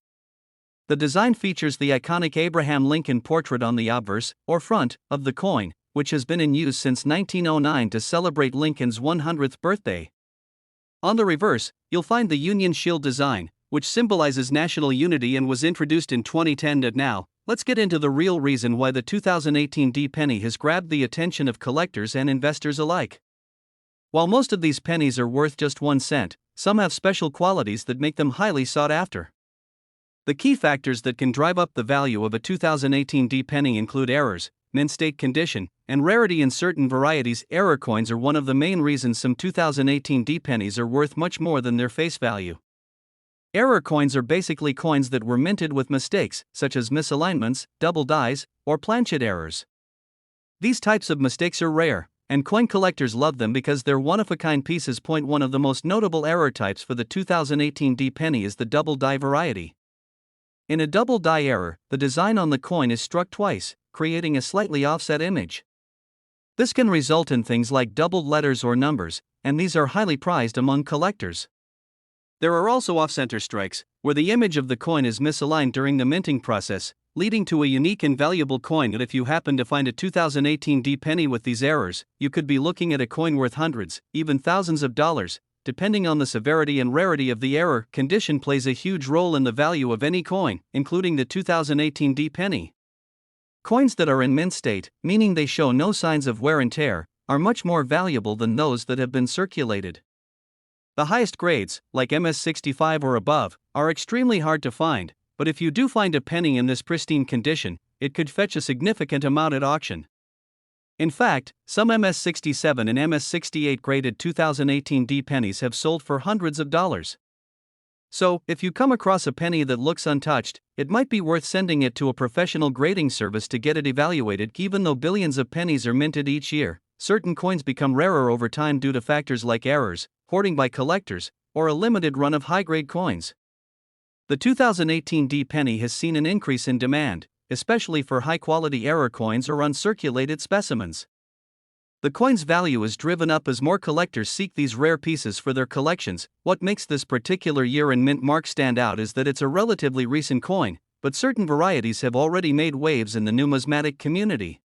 The design features the iconic Abraham Lincoln portrait on the obverse, or front, of the coin, which has been in use since 1909 to celebrate Lincoln's 100th birthday. On the reverse, you'll find the Union Shield design, which symbolizes national unity and was introduced in 2010. And now, let's get into the real reason why the 2018 D penny has grabbed the attention of collectors and investors alike. While most of these pennies are worth just 1 cent, some have special qualities that make them highly sought after. The key factors that can drive up the value of a 2018 D penny include errors, mint state condition, and rarity in certain varieties. Error coins are one of the main reasons some 2018 D pennies are worth much more than their face value. Error coins are basically coins that were minted with mistakes, such as misalignments, double dies, or planchet errors. These types of mistakes are rare, and coin collectors love them because they're one-of-a-kind pieces. One of the most notable error types for the 2018 D penny is the double die variety. In a double die error, the design on the coin is struck twice, creating a slightly offset image. This can result in things like doubled letters or numbers, and these are highly prized among collectors. There are also off-center strikes, where the image of the coin is misaligned during the minting process, leading to a unique and valuable coin. And if you happen to find a 2018 D penny with these errors, you could be looking at a coin worth hundreds, even thousands of dollars, depending on the severity and rarity of the error. Condition plays a huge role in the value of any coin, including the 2018 D penny. Coins that are in mint state, meaning they show no signs of wear and tear, are much more valuable than those that have been circulated. The highest grades, like MS65 or above, are extremely hard to find, but if you do find a penny in this pristine condition, it could fetch a significant amount at auction. In fact, some MS67 and MS68 graded 2018 D pennies have sold for hundreds of dollars. So, if you come across a penny that looks untouched, it might be worth sending it to a professional grading service to get it evaluated. Even though billions of pennies are minted each year, certain coins become rarer over time due to factors like errors, hoarding by collectors, or a limited run of high-grade coins. The 2018 D penny has seen an increase in demand, especially for high-quality error coins or uncirculated specimens. The coin's value is driven up as more collectors seek these rare pieces for their collections. What makes this particular year in mint mark stand out is that it's a relatively recent coin, but certain varieties have already made waves in the numismatic community.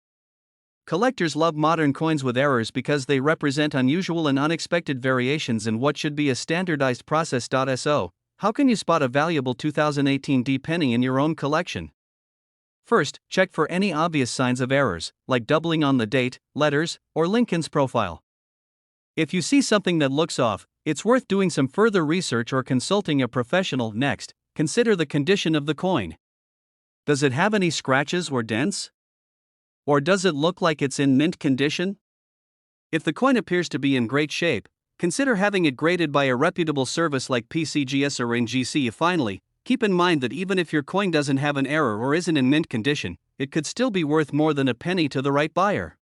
Collectors love modern coins with errors because they represent unusual and unexpected variations in what should be a standardized process. So, how can you spot a valuable 2018 D penny in your own collection? First, check for any obvious signs of errors, like doubling on the date, letters, or Lincoln's profile. If you see something that looks off, it's worth doing some further research or consulting a professional. Next, consider the condition of the coin. Does it have any scratches or dents? Or does it look like it's in mint condition? If the coin appears to be in great shape, consider having it graded by a reputable service like PCGS or NGC. Finally, keep in mind that even if your coin doesn't have an error or isn't in mint condition, it could still be worth more than a penny to the right buyer.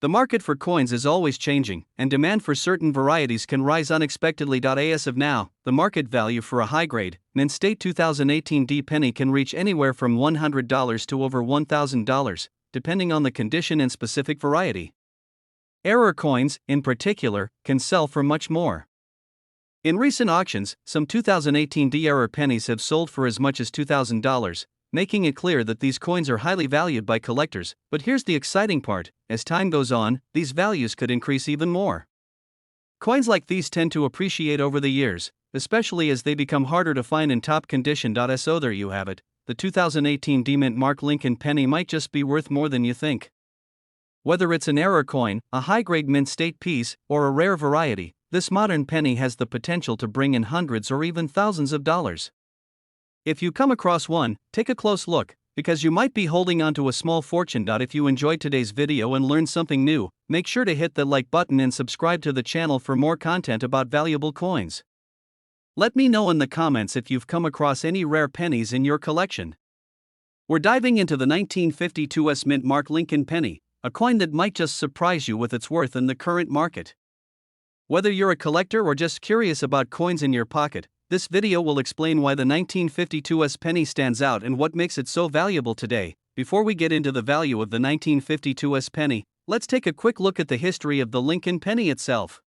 The market for coins is always changing, and demand for certain varieties can rise unexpectedly. As of now, the market value for a high-grade, mint state 2018 D penny can reach anywhere from $100 to over $1,000, depending on the condition and specific variety. Error coins, in particular, can sell for much more. In recent auctions, some 2018 D error pennies have sold for as much as $2,000, making it clear that these coins are highly valued by collectors. But here's the exciting part: as time goes on, these values could increase even more. Coins like these tend to appreciate over the years, especially as they become harder to find in top condition. So there you have it, the 2018 D-Mint Mark Lincoln penny might just be worth more than you think. Whether it's an error coin, a high-grade mint state piece, or a rare variety, this modern penny has the potential to bring in hundreds or even thousands of dollars. If you come across one, take a close look. because you might be holding onto a small fortune. If you enjoyed today's video and learned something new, make sure to hit the like button and subscribe to the channel for more content about valuable coins. Let me know in the comments if you've come across any rare pennies in your collection. We're diving into the 1952 U.S. Mint Mark Lincoln penny, a coin that might just surprise you with its worth in the current market. Whether you're a collector or just curious about coins in your pocket, this video will explain why the 1952 U.S. penny stands out and what makes it so valuable today. Before we get into the value of the 1952 U.S. penny, let's take a quick look at the history of the Lincoln penny itself.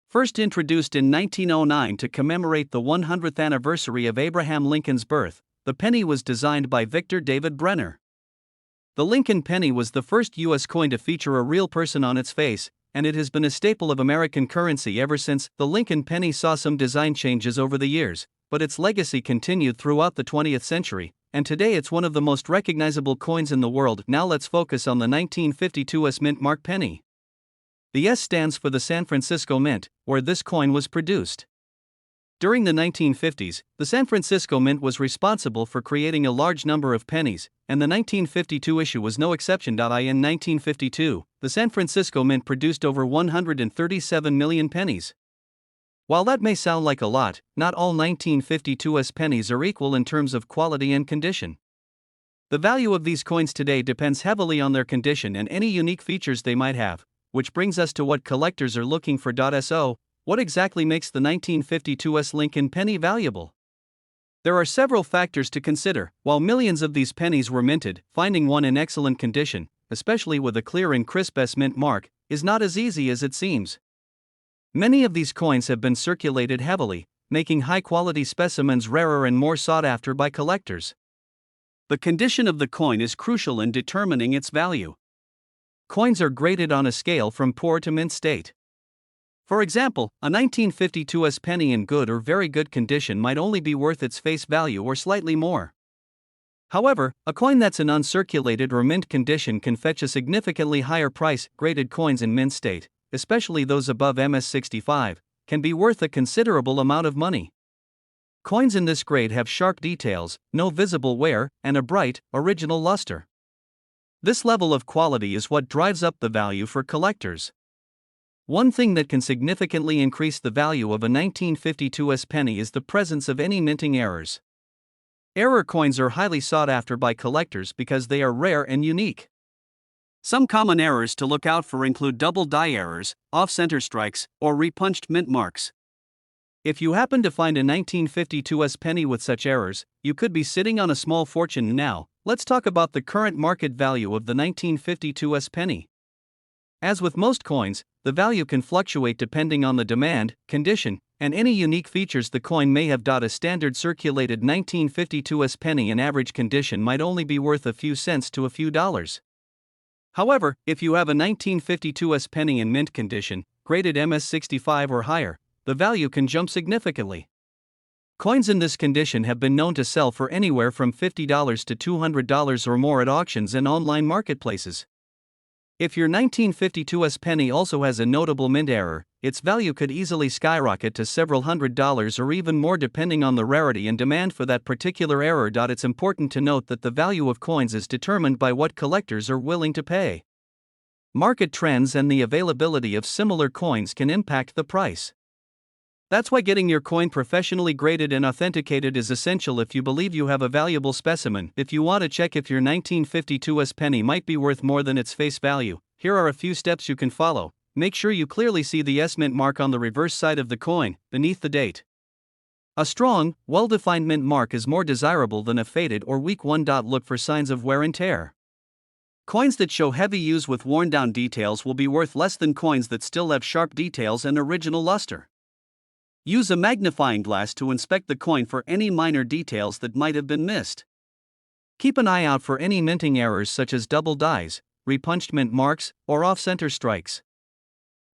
First introduced in 1909 to commemorate the 100th anniversary of Abraham Lincoln's birth, the penny was designed by Victor David Brenner. The Lincoln penny was the first U.S. coin to feature a real person on its face, and it has been a staple of American currency ever since. The Lincoln penny saw some design changes over the years, but its legacy continued throughout the 20th century, and today it's one of the most recognizable coins in the world. Now let's focus on the 1952 U.S. Mint Mark penny. The S stands for the San Francisco Mint, where this coin was produced. During the 1950s, the San Francisco Mint was responsible for creating a large number of pennies, and the 1952 issue was no exception. In 1952, the San Francisco Mint produced over 137 million pennies. While that may sound like a lot, not all 1952 U.S. pennies are equal in terms of quality and condition. The value of these coins today depends heavily on their condition and any unique features they might have, which brings us to what collectors are looking for. So, what exactly makes the 1952 U.S. Lincoln penny valuable? There are several factors to consider. While millions of these pennies were minted, finding one in excellent condition, especially with a clear and crisp S mint mark, is not as easy as it seems. Many of these coins have been circulated heavily, making high-quality specimens rarer and more sought after by collectors. The condition of the coin is crucial in determining its value. Coins are graded on a scale from poor to mint state. For example, a 1952 U.S. penny in good or very good condition might only be worth its face value or slightly more. However, a coin that's in uncirculated or mint condition can fetch a significantly higher price. Graded coins in mint state, especially those above MS65, can be worth a considerable amount of money. Coins in this grade have sharp details, no visible wear, and a bright, original luster. This level of quality is what drives up the value for collectors. One thing that can significantly increase the value of a 1952 U.S. penny is the presence of any minting errors. Error coins are highly sought after by collectors because they are rare and unique. Some common errors to look out for include double die errors, off-center strikes, or repunched mint marks. If you happen to find a 1952 U.S. penny with such errors, you could be sitting on a small fortune. Now, let's talk about the current market value of the 1952 U.S. penny. As with most coins, the value can fluctuate depending on the demand, condition, and any unique features the coin may have. A standard circulated 1952 U.S. penny in average condition might only be worth a few cents to a few dollars. However, if you have a 1952 U.S. penny in mint condition, graded MS65 or higher, the value can jump significantly. Coins in this condition have been known to sell for anywhere from $50 to $200 or more at auctions and online marketplaces. If your 1952 U.S. penny also has a notable mint error, its value could easily skyrocket to several $100s or even more depending on the rarity and demand for that particular error. It's important to note that the value of coins is determined by what collectors are willing to pay. Market trends and the availability of similar coins can impact the price. That's why getting your coin professionally graded and authenticated is essential if you believe you have a valuable specimen. If you want to check if your 1952 U.S. penny might be worth more than its face value, here are a few steps you can follow. Make sure you clearly see the S mint mark on the reverse side of the coin, beneath the date. A strong, well-defined mint mark is more desirable than a faded or weak one. Look for signs of wear and tear. Coins that show heavy use with worn-down details will be worth less than coins that still have sharp details and original luster. Use a magnifying glass to inspect the coin for any minor details that might have been missed. Keep an eye out for any minting errors such as double dies, repunched mint marks, or off-center strikes.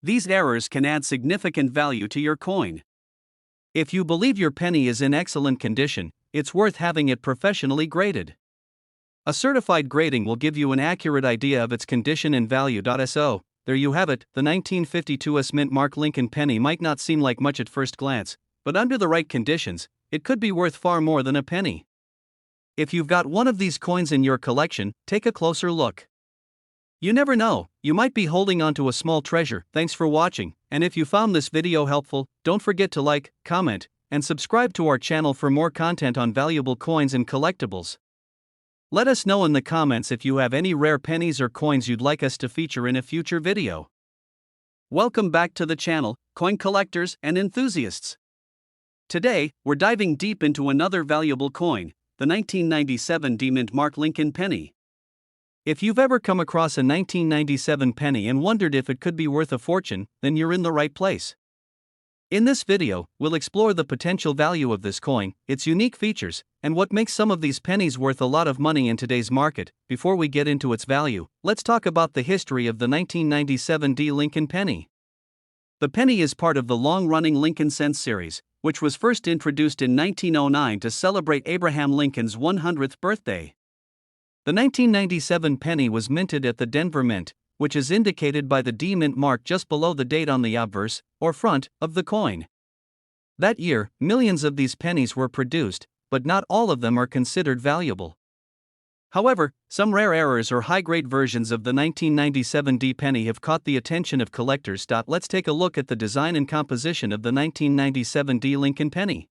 These errors can add significant value to your coin. If you believe your penny is in excellent condition, it's worth having it professionally graded. A certified grading will give you an accurate idea of its condition and value. So, there you have it. The 1952 U.S. Mint Mark Lincoln penny might not seem like much at first glance, but under the right conditions, it could be worth far more than a penny. If you've got one of these coins in your collection, take a closer look. You never know, you might be holding onto a small treasure. Thanks for watching, and if you found this video helpful, don't forget to like, comment, and subscribe to our channel for more content on valuable coins and collectibles. Let us know in the comments if you have any rare pennies or coins you'd like us to feature in a future video. Welcome back to the channel, coin collectors and enthusiasts. Today, we're diving deep into another valuable coin, the 1997 D-Mint Mark Lincoln penny. If you've ever come across a 1997 penny and wondered if it could be worth a fortune, then you're in the right place. In this video, we'll explore the potential value of this coin, its unique features, and what makes some of these pennies worth a lot of money in today's market. Before we get into its value, let's talk about the history of the 1997 D Lincoln penny. The penny is part of the long-running Lincoln Cents series, which was first introduced in 1909 to celebrate Abraham Lincoln's 100th birthday. The 1997 penny was minted at the Denver Mint, which is indicated by the D Mint mark just below the date on the obverse, or front, of the coin. That year, millions of these pennies were produced, but not all of them are considered valuable. However, some rare errors or high-grade versions of the 1997 D penny have caught the attention of collectors. Let's take a look at the design and composition of the 1997 D Lincoln penny.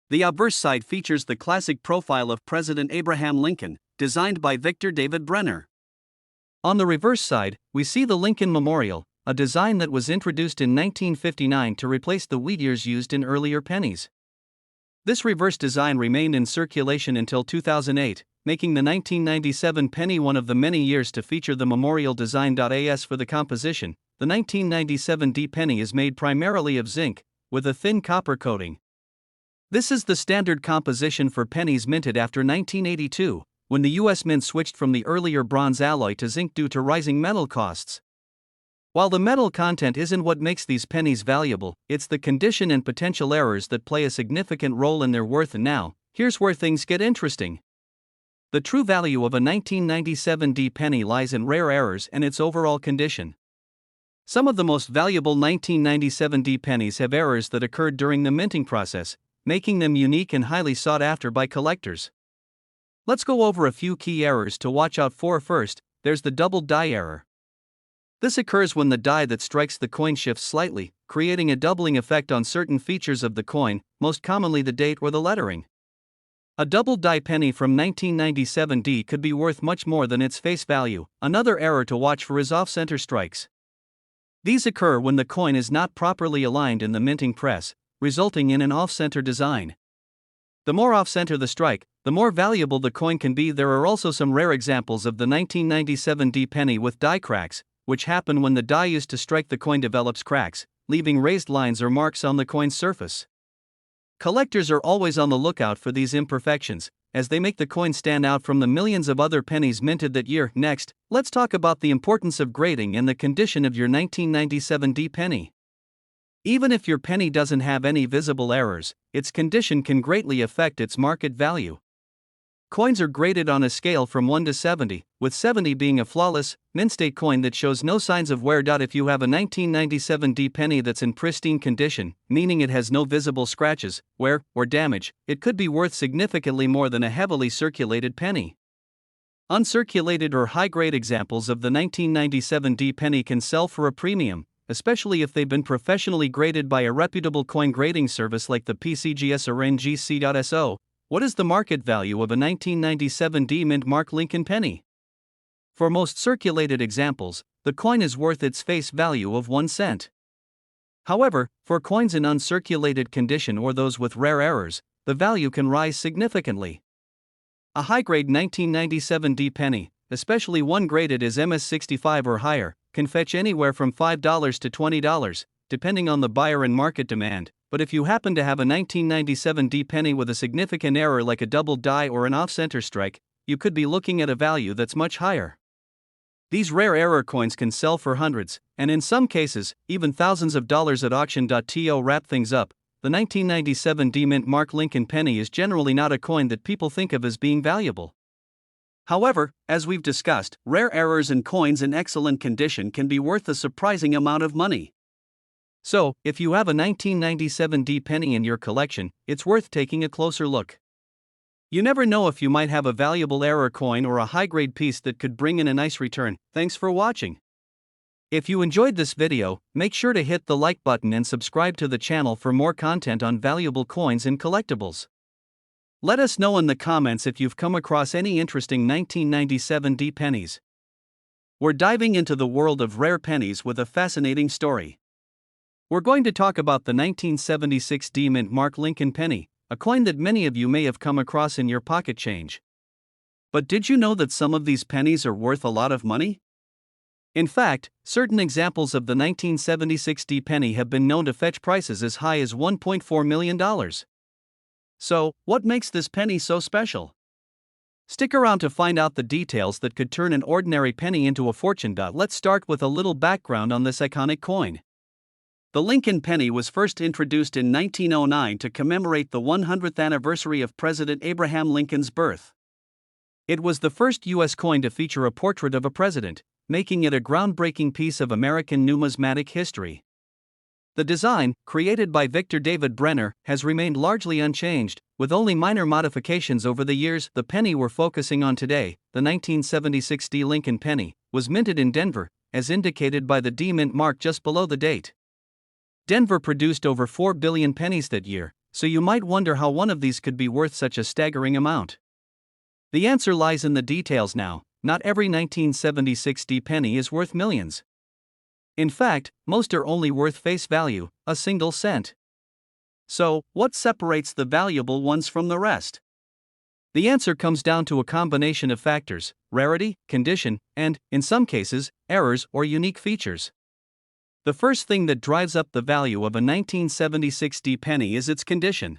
The obverse side features the classic profile of President Abraham Lincoln, designed by Victor David Brenner. On the reverse side, we see the Lincoln Memorial, a design that was introduced in 1959 to replace the wheat ears used in earlier pennies. This reverse design remained in circulation until 2008, making the 1997 penny one of the many years to feature the memorial design. As for the composition, the 1997 D penny is made primarily of zinc, with a thin copper coating. This is the standard composition for pennies minted after 1982, when the U.S. Mint switched from the earlier bronze alloy to zinc due to rising metal costs. While the metal content isn't what makes these pennies valuable, it's the condition and potential errors that play a significant role in their worth. And now, here's where things get interesting. The true value of a 1997 D penny lies in rare errors and its overall condition. Some of the most valuable 1997 D pennies have errors that occurred during the minting process, making them unique and highly sought after by collectors. Let's go over a few key errors to watch out for. First, there's the double die error. This occurs when the die that strikes the coin shifts slightly, creating a doubling effect on certain features of the coin, most commonly the date or the lettering. A double die penny from 1997 D could be worth much more than its face value. Another error to watch for is off-center strikes. These occur when the coin is not properly aligned in the minting press, resulting in an off-center design. The more off-center the strike, the more valuable the coin can be. There are also some rare examples of the 1997 D penny with die cracks, which happen when the die used to strike the coin develops cracks, leaving raised lines or marks on the coin's surface. Collectors are always on the lookout for these imperfections, as they make the coin stand out from the millions of other pennies minted that year. Next, let's talk about the importance of grading and the condition of your 1997 D penny. Even if your penny doesn't have any visible errors, its condition can greatly affect its market value. Coins are graded on a scale from 1 to 70, with 70 being a flawless, mint-state coin that shows no signs of wear. If you have a 1997 D penny that's in pristine condition, meaning it has no visible scratches, wear, or damage, it could be worth significantly more than a heavily circulated penny. Uncirculated or high-grade examples of the 1997 D penny can sell for a premium, especially if they've been professionally graded by a reputable coin grading service like the PCGS or NGC.so. What is the market value of a 1997 D Mint Mark Lincoln penny? For most circulated examples, the coin is worth its face value of 1 cent. However, for coins in uncirculated condition or those with rare errors, the value can rise significantly. A high-grade 1997 D penny, especially one graded as MS65 or higher, can fetch anywhere from $5 to $20, depending on the buyer and market demand. But if you happen to have a 1997 D penny with a significant error like a double die or an off-center strike, you could be looking at a value that's much higher. These rare error coins can sell for hundreds, and in some cases, even thousands of dollars at auction. To wrap things up, the 1997 D Mint Mark Lincoln penny is generally not a coin that people think of as being valuable. However, as we've discussed, rare errors and coins in excellent condition can be worth a surprising amount of money. So, if you have a 1997 D penny in your collection, it's worth taking a closer look. You never know if you might have a valuable error coin or a high-grade piece that could bring in a nice return. Thanks for watching. If you enjoyed this video, make sure to hit the like button and subscribe to the channel for more content on valuable coins and collectibles. Let us know in the comments if you've come across any interesting 1997 D pennies. We're diving into the world of rare pennies with a fascinating story. We're going to talk about the 1976 D Mint Mark Lincoln penny, a coin that many of you may have come across in your pocket change. But did you know that some of these pennies are worth a lot of money? In fact, certain examples of the 1976 D penny have been known to fetch prices as high as $1.4 million. So, what makes this penny so special? Stick around to find out the details that could turn an ordinary penny into a fortune. Let's start with a little background on this iconic coin. The Lincoln penny was first introduced in 1909 to commemorate the 100th anniversary of President Abraham Lincoln's birth. It was the first U.S. coin to feature a portrait of a president, making it a groundbreaking piece of American numismatic history. The design, created by Victor David Brenner, has remained largely unchanged, with only minor modifications over the years. The penny we're focusing on today, the 1976 D Lincoln penny, was minted in Denver, as indicated by the D Mint mark just below the date. Denver produced over 4 billion pennies that year, so you might wonder how one of these could be worth such a staggering amount. The answer lies in the details now. Not every 1976 D penny is worth millions. In fact, most are only worth face value, a single cent. So, what separates the valuable ones from the rest? The answer comes down to a combination of factors: rarity, condition, and, in some cases, errors or unique features. The first thing that drives up the value of a 1976 D penny is its condition.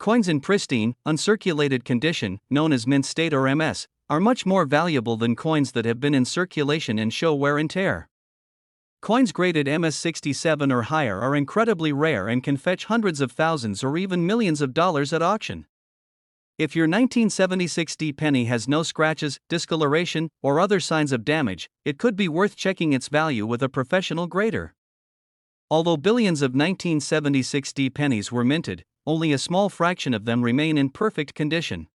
Coins in pristine, uncirculated condition, known as mint state or MS, are much more valuable than coins that have been in circulation and show wear and tear. Coins graded MS-67 or higher are incredibly rare and can fetch hundreds of thousands or even millions of dollars at auction. If your 1976 D penny has no scratches, discoloration, or other signs of damage, it could be worth checking its value with a professional grader. Although billions of 1976 D pennies were minted, only a small fraction of them remain in perfect condition.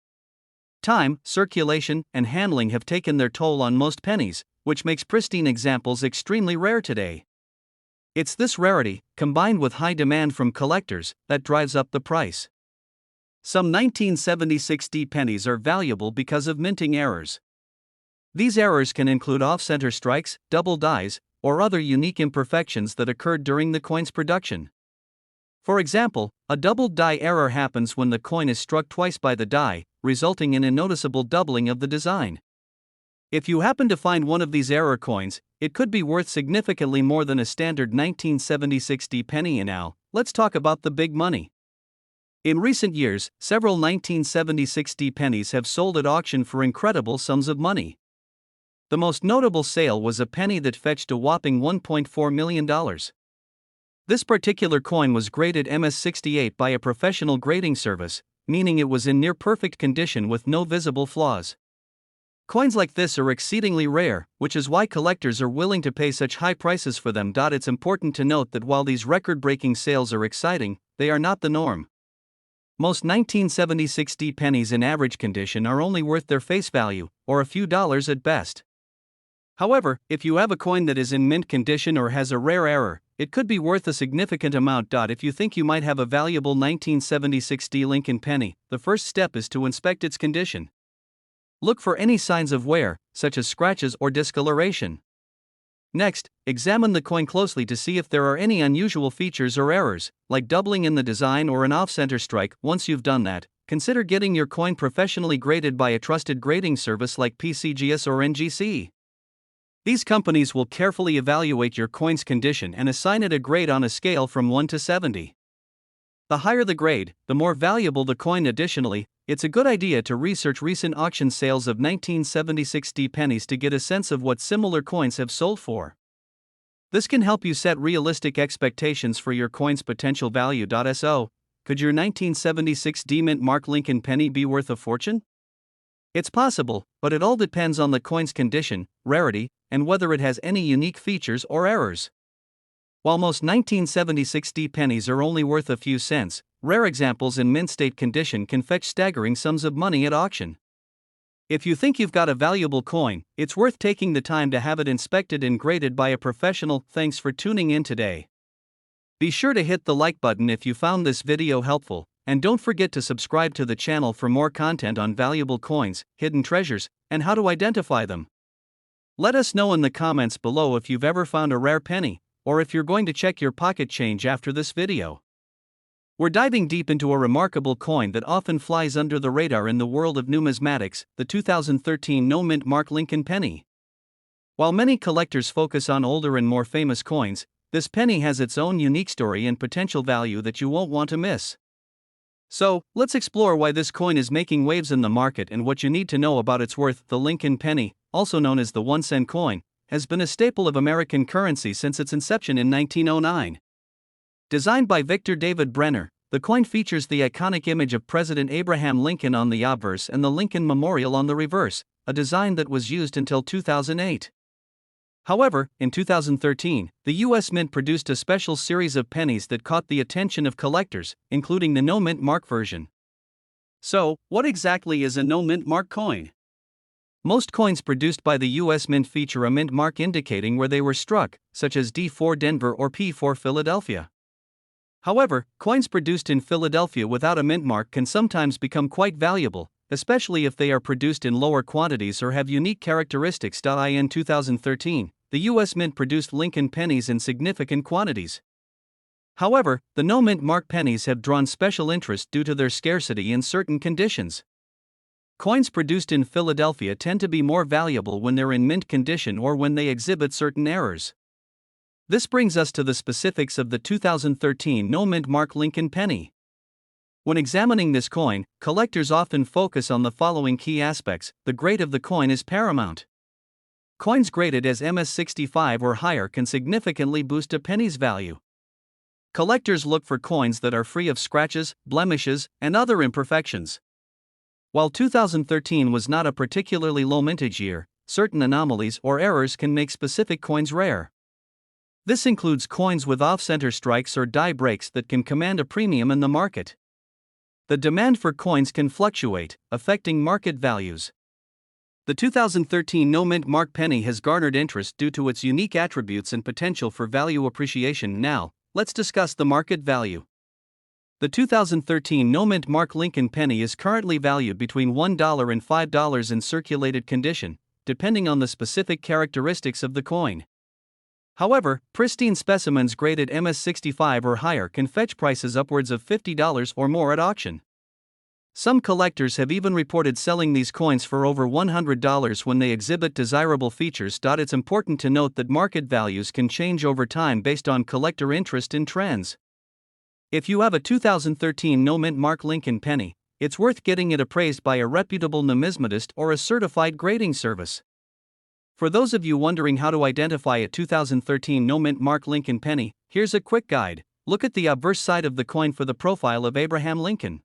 Time, circulation, and handling have taken their toll on most pennies, which makes pristine examples extremely rare today. It's this rarity, combined with high demand from collectors, that drives up the price. Some 1976 D pennies are valuable because of minting errors. These errors can include off-center strikes, double dies, or other unique imperfections that occurred during the coin's production. For example, a doubled die error happens when the coin is struck twice by the die, resulting in a noticeable doubling of the design. If you happen to find one of these error coins, it could be worth significantly more than a standard 1976 D penny. And now, let's talk about the big money. In recent years, several 1976 D pennies have sold at auction for incredible sums of money. The most notable sale was a penny that fetched a whopping $1.4 million. This particular coin was graded MS-68 by a professional grading service, meaning it was in near-perfect condition with no visible flaws. Coins like this are exceedingly rare, which is why collectors are willing to pay such high prices for them. It's important to note that while these record-breaking sales are exciting, they are not the norm. Most 1976 D pennies in average condition are only worth their face value, or a few dollars at best. However, if you have a coin that is in mint condition or has a rare error, it could be worth a significant amount. If you think you might have a valuable 1976 D Lincoln penny, the first step is to inspect its condition. Look for any signs of wear, such as scratches or discoloration. Next, examine the coin closely to see if there are any unusual features or errors, like doubling in the design or an off-center strike. Once you've done that, consider getting your coin professionally graded by a trusted grading service like PCGS or NGC. These companies will carefully evaluate your coin's condition and assign it a grade on a scale from 1 to 70. The higher the grade, the more valuable the coin. Additionally, it's a good idea to research recent auction sales of 1976 D pennies to get a sense of what similar coins have sold for. This can help you set realistic expectations for your coin's potential value. So, could your 1976 D Mint Mark Lincoln penny be worth a fortune? It's possible, but it all depends on the coin's condition, rarity, and whether it has any unique features or errors. While most 1976 D pennies are only worth a few cents, rare examples in mint state condition can fetch staggering sums of money at auction. If you think you've got a valuable coin, it's worth taking the time to have it inspected and graded by a professional. Thanks for tuning in today. Be sure to hit the like button if you found this video helpful, and don't forget to subscribe to the channel for more content on valuable coins, hidden treasures, and how to identify them. Let us know in the comments below if you've ever found a rare penny, or if you're going to check your pocket change after this video. We're diving deep into a remarkable coin that often flies under the radar in the world of numismatics, the 2013 no-mint Mark Lincoln penny. While many collectors focus on older and more famous coins, this penny has its own unique story and potential value that you won't want to miss. So, let's explore why this coin is making waves in the market and what you need to know about its worth. The Lincoln penny, also known as the 1-cent coin, has been a staple of American currency since its inception in 1909. Designed by Victor David Brenner, the coin features the iconic image of President Abraham Lincoln on the obverse and the Lincoln Memorial on the reverse, a design that was used until 2008. However, in 2013, the U.S. Mint produced a special series of pennies that caught the attention of collectors, including the no-mint mark version. So, what exactly is a no-mint mark coin? Most coins produced by the U.S. Mint feature a mint mark indicating where they were struck, such as D4 Denver or P4 Philadelphia. However, coins produced in Philadelphia without a mint mark can sometimes become quite valuable, especially if they are produced in lower quantities or have unique characteristics. In 2013, the U.S. Mint produced Lincoln pennies in significant quantities. However, the no-mint mark pennies have drawn special interest due to their scarcity in certain conditions. Coins produced in Philadelphia tend to be more valuable when they're in mint condition or when they exhibit certain errors. This brings us to the specifics of the 2013 no-mint mark Lincoln penny. When examining this coin, collectors often focus on the following key aspects. The grade of the coin is paramount. Coins graded as MS65 or higher can significantly boost a penny's value. Collectors look for coins that are free of scratches, blemishes, and other imperfections. While 2013 was not a particularly low mintage year, certain anomalies or errors can make specific coins rare. This includes coins with off-center strikes or die breaks that can command a premium in the market. The demand for coins can fluctuate, affecting market values. The 2013 no-mint mark penny has garnered interest due to its unique attributes and potential for value appreciation. Now, let's discuss the market value. The 2013 no-mint mark Lincoln penny is currently valued between $1 and $5 in circulated condition, depending on the specific characteristics of the coin. However, pristine specimens graded MS65 or higher can fetch prices upwards of $50 or more at auction. Some collectors have even reported selling these coins for over $100 when they exhibit desirable features. It's important to note that market values can change over time based on collector interest and trends. If you have a 2013 no-mint mark Lincoln penny, it's worth getting it appraised by a reputable numismatist or a certified grading service. For those of you wondering how to identify a 2013 no-mint mark Lincoln penny, here's a quick guide. Look at the obverse side of the coin for the profile of Abraham Lincoln.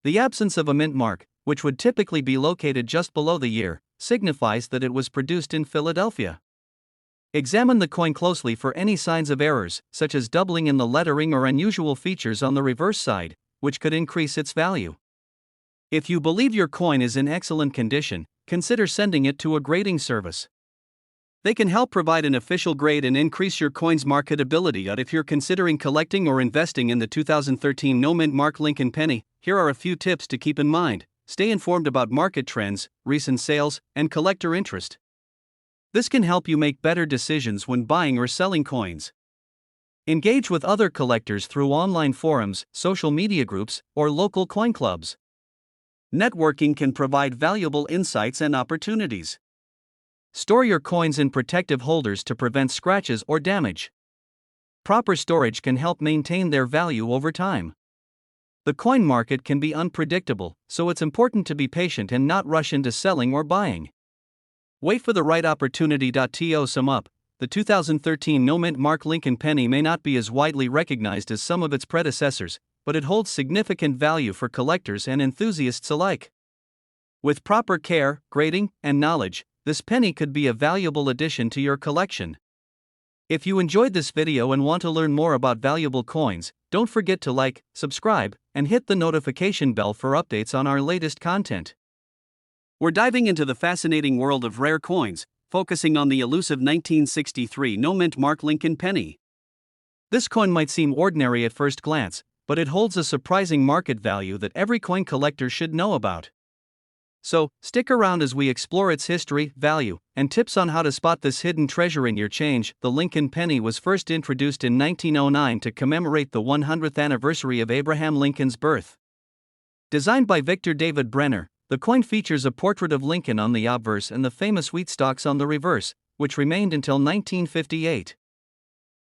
The absence of a mint mark, which would typically be located just below the year, signifies that it was produced in Philadelphia. Examine the coin closely for any signs of errors, such as doubling in the lettering or unusual features on the reverse side, which could increase its value. If you believe your coin is in excellent condition, consider sending it to a grading service. They can help provide an official grade and increase your coin's marketability. If you're considering collecting or investing in the 2013 no-mint mark Lincoln penny, here are a few tips to keep in mind. Stay informed about market trends, recent sales, and collector interest. This can help you make better decisions when buying or selling coins. Engage with other collectors through online forums, social media groups, or local coin clubs. Networking can provide valuable insights and opportunities. Store your coins in protective holders to prevent scratches or damage. Proper storage can help maintain their value over time. The coin market can be unpredictable, so it's important to be patient and not rush into selling or buying. Wait for the right opportunity. To sum up, the 2013 no-mint mark Lincoln penny may not be as widely recognized as some of its predecessors, but it holds significant value for collectors and enthusiasts alike. With proper care, grading, and knowledge, this penny could be a valuable addition to your collection. If you enjoyed this video and want to learn more about valuable coins, don't forget to like, subscribe, and hit the notification bell for updates on our latest content. We're diving into the fascinating world of rare coins, focusing on the elusive 1963 no-mint Mark Lincoln penny. This coin might seem ordinary at first glance, but it holds a surprising market value that every coin collector should know about. So, stick around as we explore its history, value, and tips on how to spot this hidden treasure in your change. The Lincoln penny was first introduced in 1909 to commemorate the 100th anniversary of Abraham Lincoln's birth. Designed by Victor David Brenner, the coin features a portrait of Lincoln on the obverse and the famous wheat stalks on the reverse, which remained until 1958.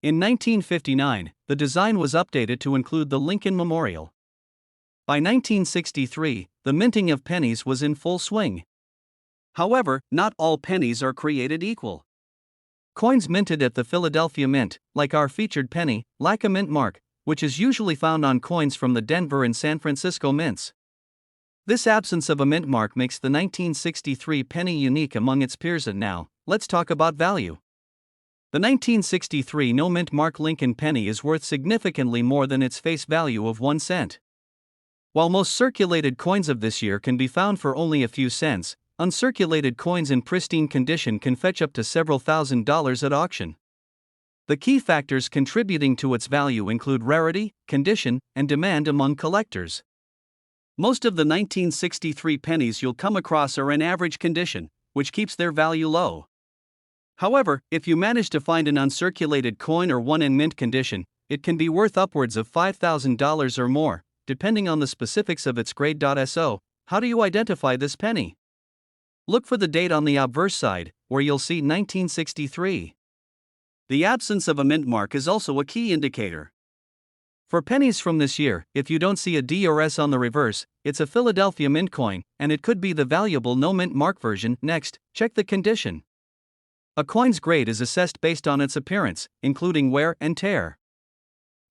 In 1959, the design was updated to include the Lincoln Memorial. By 1963, the minting of pennies was in full swing. However, not all pennies are created equal. Coins minted at the Philadelphia Mint, like our featured penny, lack a mint mark, which is usually found on coins from the Denver and San Francisco mints. This absence of a mint mark makes the 1963 penny unique among its peers. And now, let's talk about value. The 1963 no-mint Mark Lincoln penny is worth significantly more than its face value of 1 cent. While most circulated coins of this year can be found for only a few cents, uncirculated coins in pristine condition can fetch up to several $1,000s at auction. The key factors contributing to its value include rarity, condition, and demand among collectors. Most of the 1963 pennies you'll come across are in average condition, which keeps their value low. However, if you manage to find an uncirculated coin or one in mint condition, it can be worth upwards of $5,000 or more, depending on the specifics of its grade. So, how do you identify this penny? Look for the date on the obverse side, where you'll see 1963. The absence of a mint mark is also a key indicator. For pennies from this year, if you don't see a D or S on the reverse, it's a Philadelphia Mint coin, and it could be the valuable no mint mark version. Next, check the condition. A coin's grade is assessed based on its appearance, including wear and tear.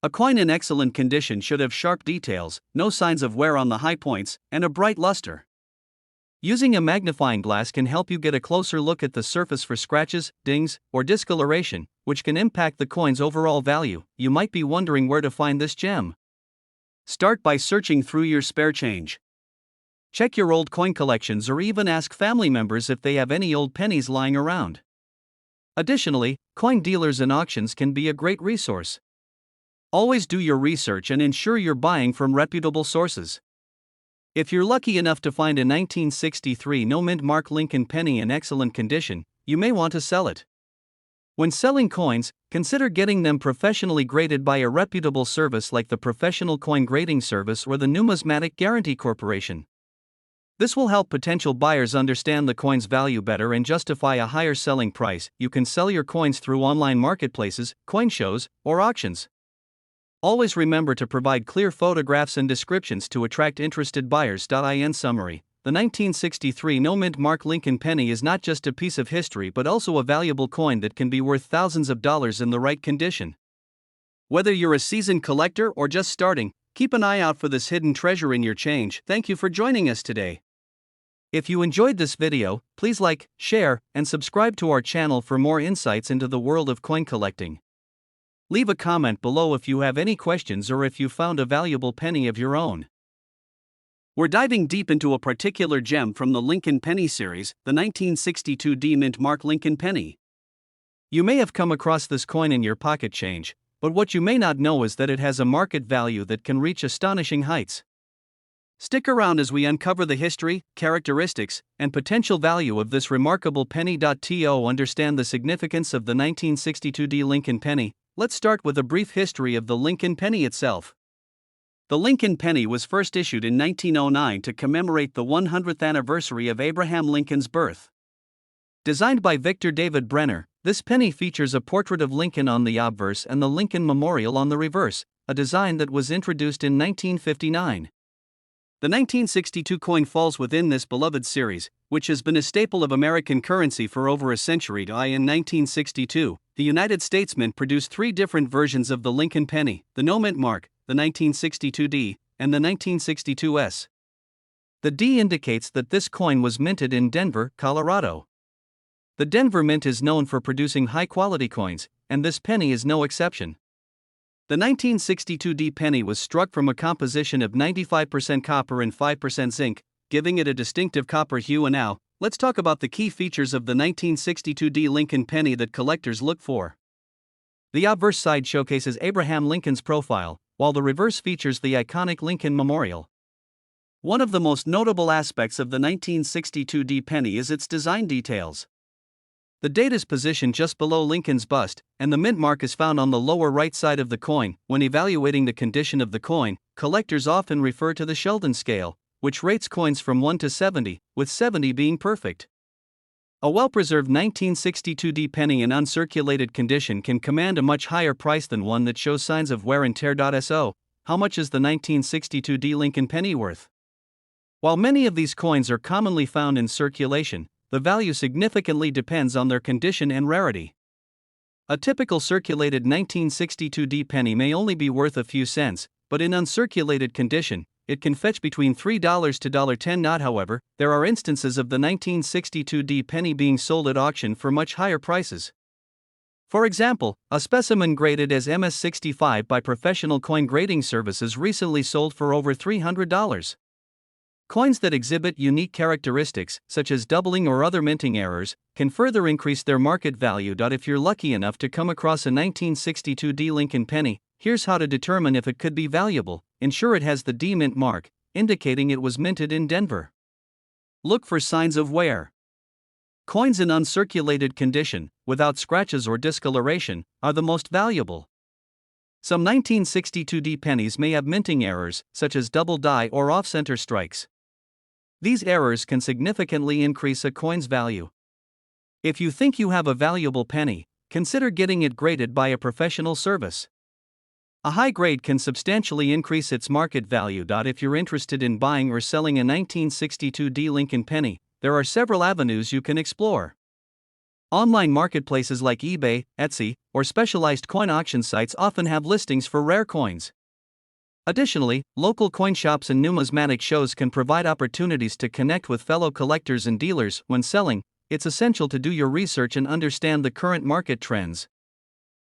A coin in excellent condition should have sharp details, no signs of wear on the high points, and a bright luster. Using a magnifying glass can help you get a closer look at the surface for scratches, dings, or discoloration, which can impact the coin's overall value. You might be wondering where to find this gem. Start by searching through your spare change. Check your old coin collections or even ask family members if they have any old pennies lying around. Additionally, coin dealers and auctions can be a great resource. Always do your research and ensure you're buying from reputable sources. If you're lucky enough to find a 1963 no-mint Mark Lincoln penny in excellent condition, you may want to sell it. When selling coins, consider getting them professionally graded by a reputable service like the Professional Coin Grading Service or the Numismatic Guarantee Corporation. This will help potential buyers understand the coin's value better and justify a higher selling price. You can sell your coins through online marketplaces, coin shows, or auctions. Always remember to provide clear photographs and descriptions to attract interested buyers. In summary, the 1963 no-mint Mark Lincoln penny is not just a piece of history but also a valuable coin that can be worth thousands of dollars in the right condition. Whether you're a seasoned collector or just starting, keep an eye out for this hidden treasure in your change. Thank you for joining us today. If you enjoyed this video, please like, share, and subscribe to our channel for more insights into the world of coin collecting. Leave a comment below if you have any questions or if you found a valuable penny of your own. We're diving deep into a particular gem from the Lincoln penny series, the 1962 D-mint Mark Lincoln penny. You may have come across this coin in your pocket change, but what you may not know is that it has a market value that can reach astonishing heights. Stick around as we uncover the history, characteristics, and potential value of this remarkable penny. To understand the significance of the 1962 D Lincoln penny, let's start with a brief history of the Lincoln penny itself. The Lincoln penny was first issued in 1909 to commemorate the 100th anniversary of Abraham Lincoln's birth. Designed by Victor David Brenner, this penny features a portrait of Lincoln on the obverse and the Lincoln Memorial on the reverse, a design that was introduced in 1959. The 1962 coin falls within this beloved series, which has been a staple of American currency for over a century. In 1962, the United States Mint produced 3 different versions of the Lincoln penny: the no-mint mark, the 1962 D, and the 1962 S. The D indicates that this coin was minted in Denver, Colorado. The Denver Mint is known for producing high-quality coins, and this penny is no exception. The 1962D penny was struck from a composition of 95% copper and 5% zinc, giving it a distinctive copper hue. And now, let's talk about the key features of the 1962D Lincoln penny that collectors look for. The obverse side showcases Abraham Lincoln's profile, while the reverse features the iconic Lincoln Memorial. One of the most notable aspects of the 1962D penny is its design details. The date is positioned just below Lincoln's bust, and the mint mark is found on the lower right side of the coin. When evaluating the condition of the coin, collectors often refer to the Sheldon scale, which rates coins from 1 to 70, with 70 being perfect. A well-preserved 1962D penny in uncirculated condition can command a much higher price than one that shows signs of wear and tear. So, how much is the 1962D Lincoln penny worth? While many of these coins are commonly found in circulation, the value significantly depends on their condition and rarity. A typical circulated 1962D penny may only be worth a few cents, but in uncirculated condition, it can fetch between $3 to $10. However, there are instances of the 1962D penny being sold at auction for much higher prices. For example, a specimen graded as MS65 by professional coin grading services recently sold for over $300. Coins that exhibit unique characteristics, such as doubling or other minting errors, can further increase their market value. If you're lucky enough to come across a 1962D Lincoln penny, here's how to determine if it could be valuable. Ensure it has the D mint mark, indicating it was minted in Denver. Look for signs of wear. Coins in uncirculated condition, without scratches or discoloration, are the most valuable. Some 1962D pennies may have minting errors, such as double die or off-center strikes. These errors can significantly increase a coin's value. If you think you have a valuable penny, consider getting it graded by a professional service. A high grade can substantially increase its market value. If you're interested in buying or selling a 1962D Lincoln penny, there are several avenues you can explore. Online marketplaces like eBay, Etsy, or specialized coin auction sites often have listings for rare coins. Additionally, local coin shops and numismatic shows can provide opportunities to connect with fellow collectors and dealers. When selling, it's essential to do your research and understand the current market trends.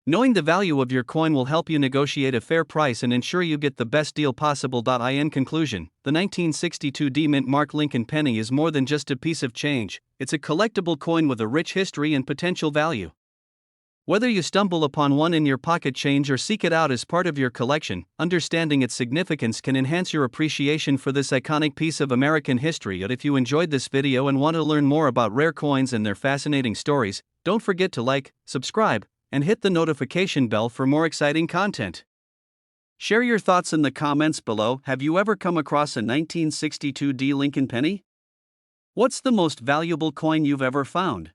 Knowing the value of your coin will help you negotiate a fair price and ensure you get the best deal possible. In conclusion, the 1962D Mint Mark Lincoln penny is more than just a piece of change, it's a collectible coin with a rich history and potential value. Whether you stumble upon one in your pocket change or seek it out as part of your collection, understanding its significance can enhance your appreciation for this iconic piece of American history. If you enjoyed this video and want to learn more about rare coins and their fascinating stories, don't forget to like, subscribe, and hit the notification bell for more exciting content. Share your thoughts in the comments below. Have you ever come across a 1962D Lincoln penny? What's the most valuable coin you've ever found?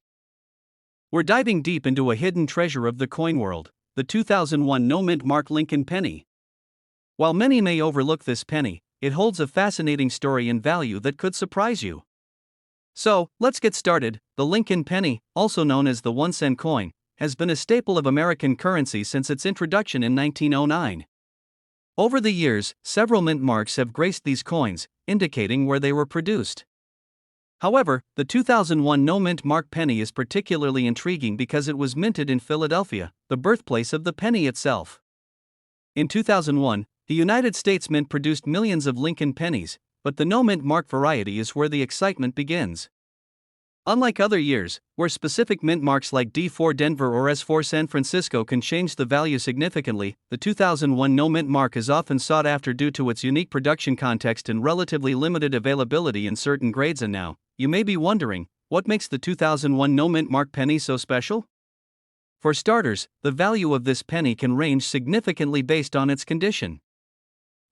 We're diving deep into a hidden treasure of the coin world, the 2001 no-mint Mark Lincoln penny. While many may overlook this penny, it holds a fascinating story and value that could surprise you. So, let's get started. The Lincoln penny, also known as the 1-cent coin, has been a staple of American currency since its introduction in 1909. Over the years, several mint marks have graced these coins, indicating where they were produced. However, the 2001 no-mint Mark penny is particularly intriguing because it was minted in Philadelphia, the birthplace of the penny itself. In 2001, the United States Mint produced millions of Lincoln pennies, but the no-mint Mark variety is where the excitement begins. Unlike other years, where specific mint marks like D4 Denver or S4 San Francisco can change the value significantly, the 2001 no-mint mark is often sought after due to its unique production context and relatively limited availability in certain grades. And now, you may be wondering, what makes the 2001 no-mint mark penny so special? For starters, the value of this penny can range significantly based on its condition.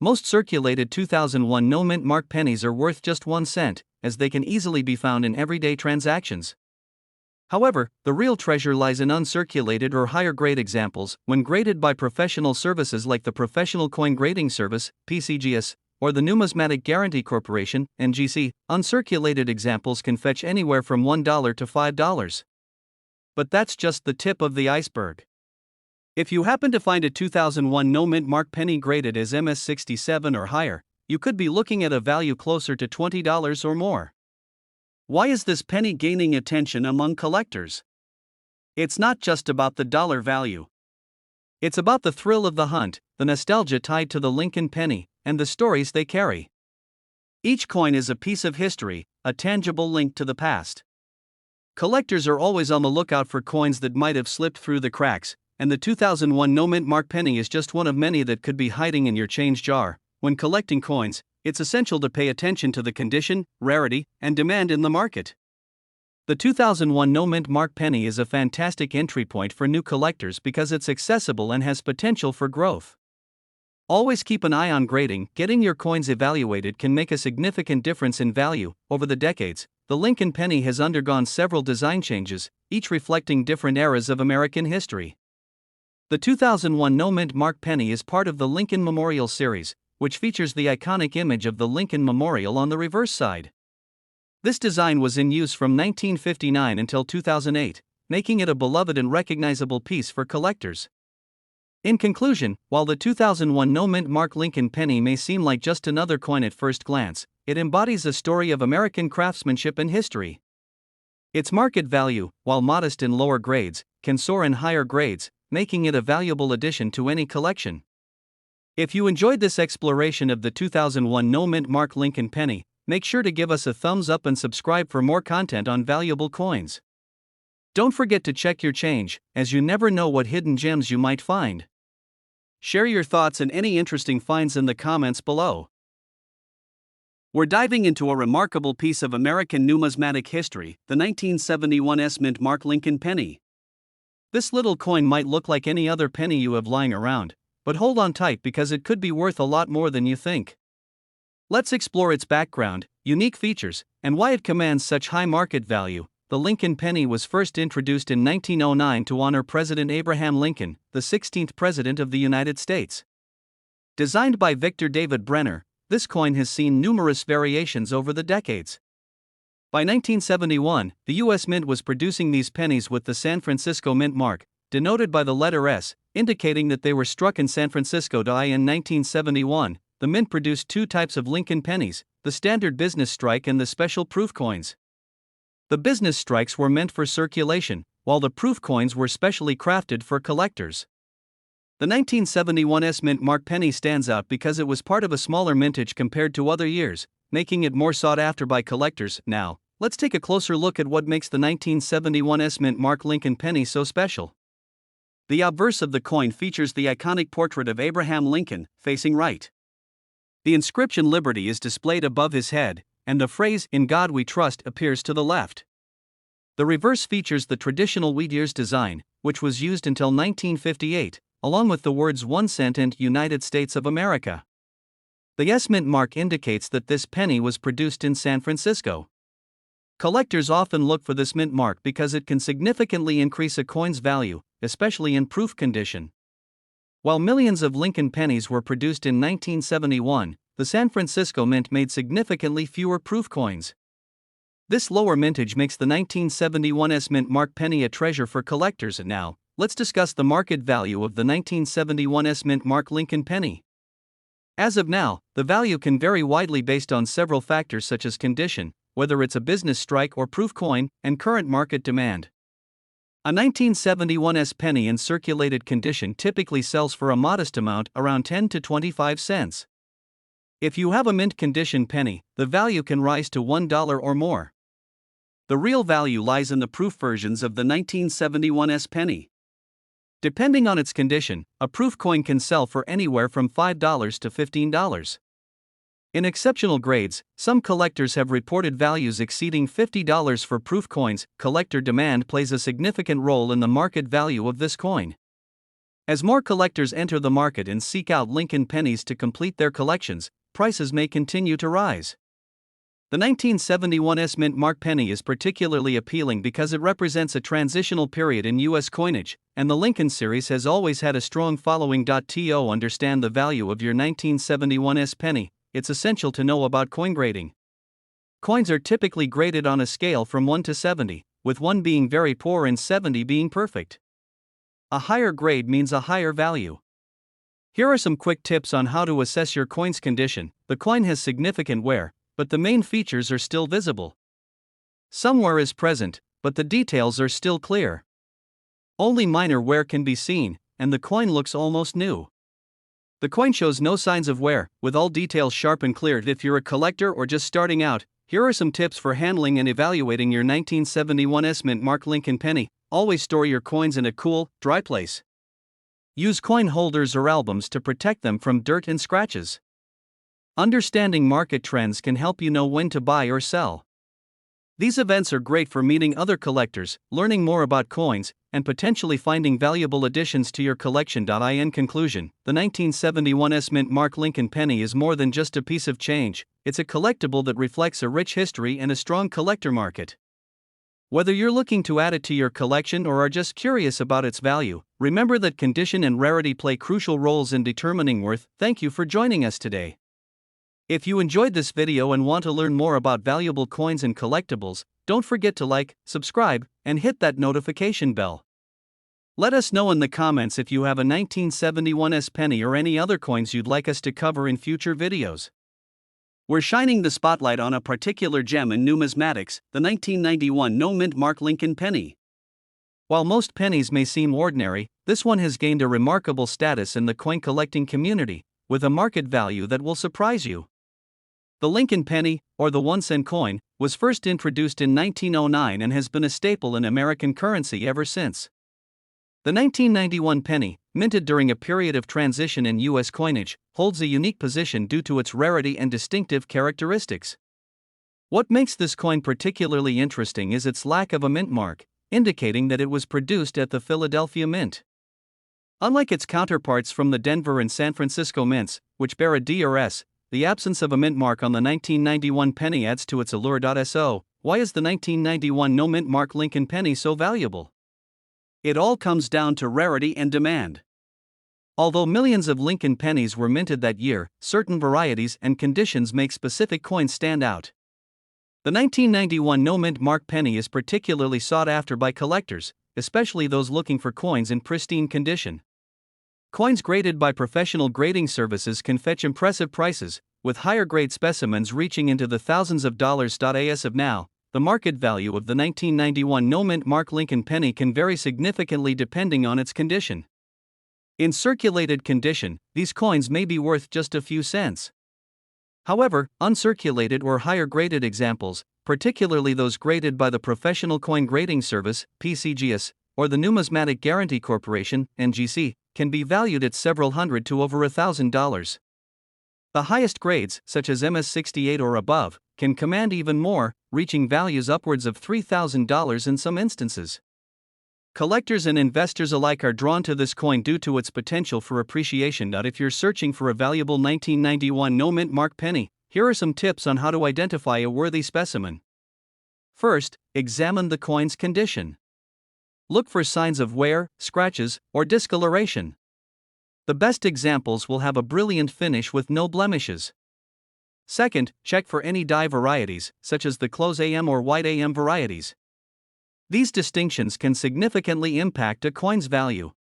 Most circulated 2001 no-mint mark pennies are worth just 1 cent, as they can easily be found in everyday transactions. However, the real treasure lies in uncirculated or higher grade examples. When graded by professional services like the Professional Coin Grading Service, PCGS, or the Numismatic Guarantee Corporation, NGC, uncirculated examples can fetch anywhere from $1 to $5. But that's just the tip of the iceberg. If you happen to find a 2001 no-mint Mark penny graded as MS67 or higher, you could be looking at a value closer to $20 or more. Why is this penny gaining attention among collectors? It's not just about the dollar value. It's about the thrill of the hunt, the nostalgia tied to the Lincoln penny, and the stories they carry. Each coin is a piece of history, a tangible link to the past. Collectors are always on the lookout for coins that might have slipped through the cracks, and the 2001 no-mint mark penny is just one of many that could be hiding in your change jar. When collecting coins, it's essential to pay attention to the condition, rarity, and demand in the market. The 2001 no-mint mark penny is a fantastic entry point for new collectors because it's accessible and has potential for growth. Always keep an eye on grading. Getting your coins evaluated can make a significant difference in value. Over the decades, the Lincoln penny has undergone several design changes, each reflecting different eras of American history. The 2001 no-mint mark penny is part of the Lincoln Memorial series, which features the iconic image of the Lincoln Memorial on the reverse side. This design was in use from 1959 until 2008, making it a beloved and recognizable piece for collectors. In conclusion, while the 2001 no-mint mark Lincoln penny may seem like just another coin at first glance, it embodies a story of American craftsmanship and history. Its market value, while modest in lower grades, can soar in higher grades, making it a valuable addition to any collection. If you enjoyed this exploration of the 2001 no-mint mark Lincoln penny, make sure to give us a thumbs up and subscribe for more content on valuable coins. Don't forget to check your change, as you never know what hidden gems you might find. Share your thoughts and any interesting finds in the comments below. We're diving into a remarkable piece of American numismatic history, the 1971 mint mark Lincoln penny. This little coin might look like any other penny you have lying around, but hold on tight because it could be worth a lot more than you think. Let's explore its background, unique features, and why it commands such high market value. The Lincoln penny was first introduced in 1909 to honor President Abraham Lincoln, the 16th President of the United States. Designed by Victor David Brenner, this coin has seen numerous variations over the decades. By 1971, the U.S. Mint was producing these pennies with the San Francisco Mint mark, denoted by the letter S, indicating that they were struck in San Francisco. In 1971, the Mint produced two types of Lincoln pennies, the standard business strike and the special proof coins. The business strikes were meant for circulation, while the proof coins were specially crafted for collectors. The 1971 mint mark penny stands out because it was part of a smaller mintage compared to other years, making it more sought after by collectors. Now, let's take a closer look at what makes the 1971 mint mark Lincoln penny so special. The obverse of the coin features the iconic portrait of Abraham Lincoln, facing right. The inscription Liberty is displayed above his head, and the phrase, "In God We Trust," appears to the left. The reverse features the traditional wheat ears design, which was used until 1958, along with the words 1 cent and United States of America. The S mint mark indicates that this penny was produced in San Francisco. Collectors often look for this mint mark because it can significantly increase a coin's value, especially in proof condition. While millions of Lincoln pennies were produced in 1971, the San Francisco Mint made significantly fewer proof coins. This lower mintage makes the 1971 mint mark penny a treasure for collectors. And now, let's discuss the market value of the 1971 mint mark Lincoln penny. As of now, the value can vary widely based on several factors such as condition, whether it's a business strike or proof coin, and current market demand. A 1971 penny in circulated condition typically sells for a modest amount, around 10 to 25 cents. If you have a mint condition penny, the value can rise to $1 or more. The real value lies in the proof versions of the 1971 penny. Depending on its condition, a proof coin can sell for anywhere from $5 to $15. In exceptional grades, some collectors have reported values exceeding $50 for proof coins. Collector demand plays a significant role in the market value of this coin. As more collectors enter the market and seek out Lincoln pennies to complete their collections, prices may continue to rise. The 1971 mint mark penny is particularly appealing because it represents a transitional period in U.S. coinage, and the Lincoln series has always had a strong following. To understand the value of your 1971 penny, it's essential to know about coin grading. Coins are typically graded on a scale from 1 to 70, with 1 being very poor and 70 being perfect. A higher grade means a higher value. Here are some quick tips on how to assess your coin's condition. The coin has significant wear, but the main features are still visible. Some wear is present, but the details are still clear. Only minor wear can be seen, and the coin looks almost new. The coin shows no signs of wear, with all details sharp and clear. If you're a collector or just starting out, here are some tips for handling and evaluating your 1971 Mint Mark Lincoln penny. Always store your coins in a cool, dry place. Use coin holders or albums to protect them from dirt and scratches. Understanding market trends can help you know when to buy or sell. These events are great for meeting other collectors, learning more about coins, and potentially finding valuable additions to your collection. In conclusion, the 1971 Mint Mark Lincoln penny is more than just a piece of change. It's a collectible that reflects a rich history and a strong collector market. Whether you're looking to add it to your collection or are just curious about its value, remember that condition and rarity play crucial roles in determining worth. Thank you for joining us today. If you enjoyed this video and want to learn more about valuable coins and collectibles, don't forget to like, subscribe, and hit that notification bell. Let us know in the comments if you have a 1971 penny or any other coins you'd like us to cover in future videos. We're shining the spotlight on a particular gem in numismatics, the 1991 Mint Mark Lincoln penny. While most pennies may seem ordinary, this one has gained a remarkable status in the coin collecting community, with a market value that will surprise you. The Lincoln penny, or the 1-cent coin, was first introduced in 1909 and has been a staple in American currency ever since. The 1991 penny, minted during a period of transition in U.S. coinage, holds a unique position due to its rarity and distinctive characteristics. What makes this coin particularly interesting is its lack of a mint mark, indicating that it was produced at the Philadelphia Mint. Unlike its counterparts from the Denver and San Francisco mints, which bear a DRS, the absence of a mint mark on the 1991 penny adds to its allure. So, why is the 1991 Mint Mark Lincoln penny so valuable? It all comes down to rarity and demand. Although millions of Lincoln pennies were minted that year, certain varieties and conditions make specific coins stand out. The 1991 Mint Mark penny is particularly sought after by collectors, especially those looking for coins in pristine condition. Coins graded by professional grading services can fetch impressive prices, with higher grade specimens reaching into the thousands of dollars. As of now, the market value of the 1991 Mint Mark Lincoln penny can vary significantly depending on its condition. In circulated condition, these coins may be worth just a few cents. However, uncirculated or higher graded examples, particularly those graded by the Professional Coin Grading Service, PCGS, or the Numismatic Guarantee Corporation, NGC, can be valued at several hundred to over $1,000. The highest grades, such as MS-68 or above, can command even more, reaching values upwards of $3,000 in some instances. Collectors and investors alike are drawn to this coin due to its potential for appreciation. If you're searching for a valuable 1991 Mint Mark penny, here are some tips on how to identify a worthy specimen. First, examine the coin's condition. Look for signs of wear, scratches, or discoloration. The best examples will have a brilliant finish with no blemishes. Second, check for any die varieties, such as the close AM or white AM varieties. These distinctions can significantly impact a coin's value.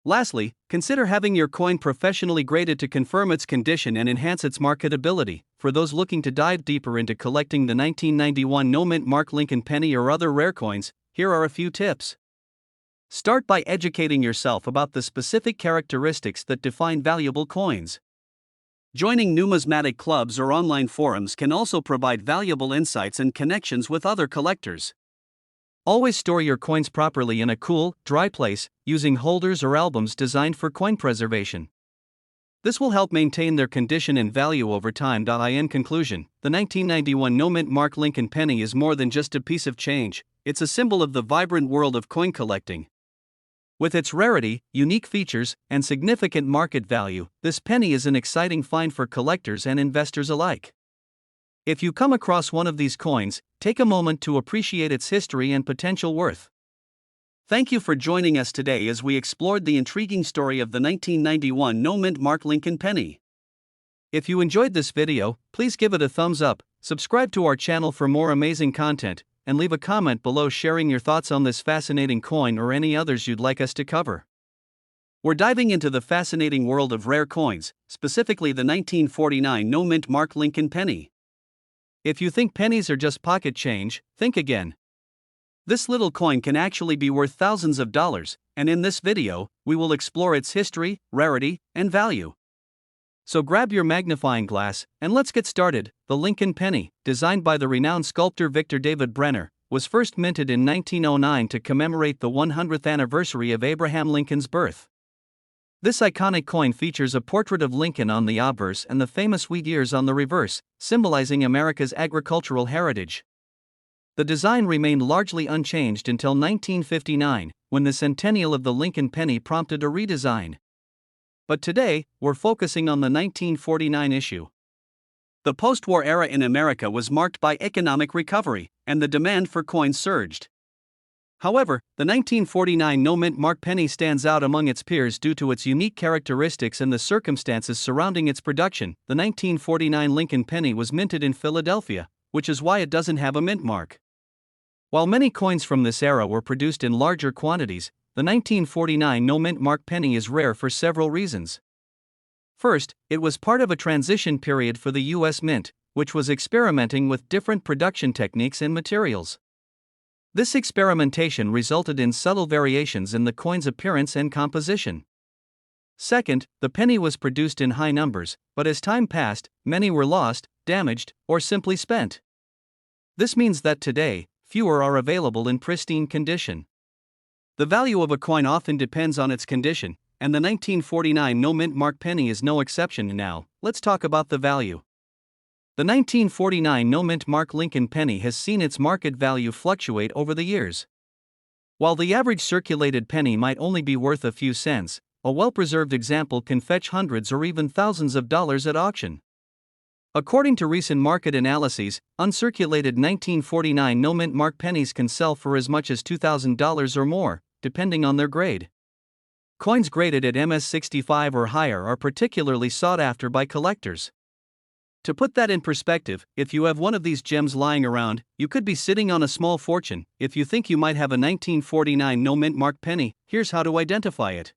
Lastly, consider having your coin professionally graded to confirm its condition and enhance its marketability. For those looking to dive deeper into collecting the 1991 Mint Mark Lincoln penny or other rare coins, here are a few tips. Start by educating yourself about the specific characteristics that define valuable coins. Joining numismatic clubs or online forums can also provide valuable insights and connections with other collectors. Always store your coins properly in a cool, dry place, using holders or albums designed for coin preservation. This will help maintain their condition and value over time. In conclusion, the 1991 Mint Mark Lincoln penny is more than just a piece of change, it's a symbol of the vibrant world of coin collecting. With its rarity, unique features, and significant market value, this penny is an exciting find for collectors and investors alike. If you come across one of these coins, take a moment to appreciate its history and potential worth. Thank you for joining us today as we explored the intriguing story of the 1991 Mint Mark Lincoln penny. If you enjoyed this video, please give it a thumbs up, subscribe to our channel for more amazing content, and leave a comment below sharing your thoughts on this fascinating coin or any others you'd like us to cover. We're diving into the fascinating world of rare coins, specifically the 1949 Mint Mark Lincoln penny. If you think pennies are just pocket change, think again. This little coin can actually be worth thousands of dollars, and in this video, we will explore its history, rarity, and value. So grab your magnifying glass, and let's get started. The Lincoln penny, designed by the renowned sculptor Victor David Brenner, was first minted in 1909 to commemorate the 100th anniversary of Abraham Lincoln's birth. This iconic coin features a portrait of Lincoln on the obverse and the famous wheat ears on the reverse, symbolizing America's agricultural heritage. The design remained largely unchanged until 1959, when the centennial of the Lincoln penny prompted a redesign. But today, we're focusing on the 1949 issue. The post-war era in America was marked by economic recovery, and the demand for coins surged. However, the 1949 no-mint mark penny stands out among its peers due to its unique characteristics and the circumstances surrounding its production. The 1949 Lincoln penny was minted in Philadelphia, which is why it doesn't have a mint mark. While many coins from this era were produced in larger quantities, the 1949 no-mint mark penny is rare for several reasons. First, it was part of a transition period for the U.S. Mint, which was experimenting with different production techniques and materials. This experimentation resulted in subtle variations in the coin's appearance and composition. Second, the penny was produced in high numbers, but as time passed, many were lost, damaged, or simply spent. This means that today, fewer are available in pristine condition. The value of a coin often depends on its condition, and the 1949 no-mint mark penny is no exception. Now, let's talk about the value. The 1949 no-mint mark Lincoln penny has seen its market value fluctuate over the years. While the average circulated penny might only be worth a few cents, a well-preserved example can fetch hundreds or even thousands of dollars at auction. According to recent market analyses, uncirculated 1949 no-mint mark pennies can sell for as much as $2,000 or more, depending on their grade. Coins graded at MS65 or higher are particularly sought after by collectors. To put that in perspective, if you have one of these gems lying around, you could be sitting on a small fortune. If you think you might have a 1949 no-mint mark penny, here's how to identify it.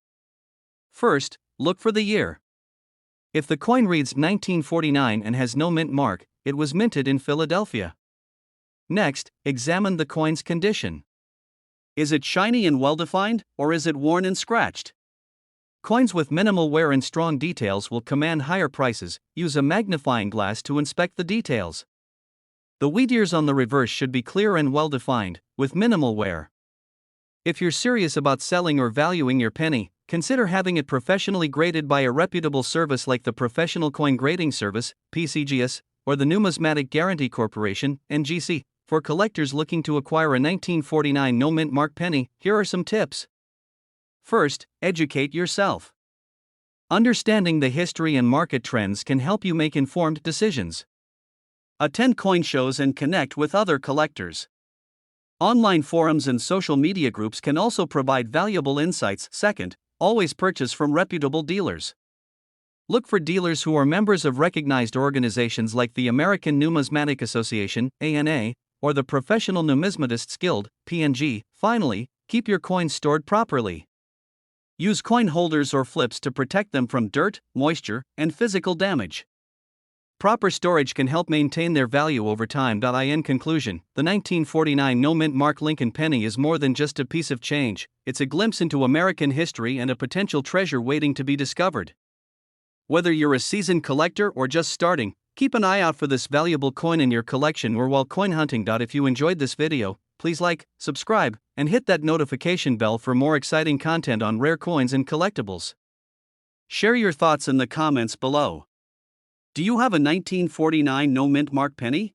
First, look for the year. If the coin reads 1949 and has no mint mark, it was minted in Philadelphia. Next, examine the coin's condition. Is it shiny and well-defined, or is it worn and scratched? Coins with minimal wear and strong details will command higher prices. Use a magnifying glass to inspect the details. The wheat ears on the reverse should be clear and well-defined, with minimal wear. If you're serious about selling or valuing your penny, consider having it professionally graded by a reputable service like the Professional Coin Grading Service, PCGS, or the Numismatic Guarantee Corporation, NGC. For collectors looking to acquire a 1949 no-mint mark penny, here are some tips. First, educate yourself. Understanding the history and market trends can help you make informed decisions. Attend coin shows and connect with other collectors. Online forums and social media groups can also provide valuable insights. Second, always purchase from reputable dealers. Look for dealers who are members of recognized organizations like the American Numismatic Association, ANA, or the Professional Numismatists Guild, PNG. Finally, keep your coins stored properly. Use coin holders or flips to protect them from dirt, moisture, and physical damage. Proper storage can help maintain their value over time. In conclusion, the 1949 no-mint mark Lincoln penny is more than just a piece of change. It's a glimpse into American history and a potential treasure waiting to be discovered. Whether you're a seasoned collector or just starting, keep an eye out for this valuable coin in your collection or while coin hunting. If you enjoyed this video, please like, subscribe, and hit that notification bell for more exciting content on rare coins and collectibles. Share your thoughts in the comments below. Do you have a 1949 no-mint mark penny?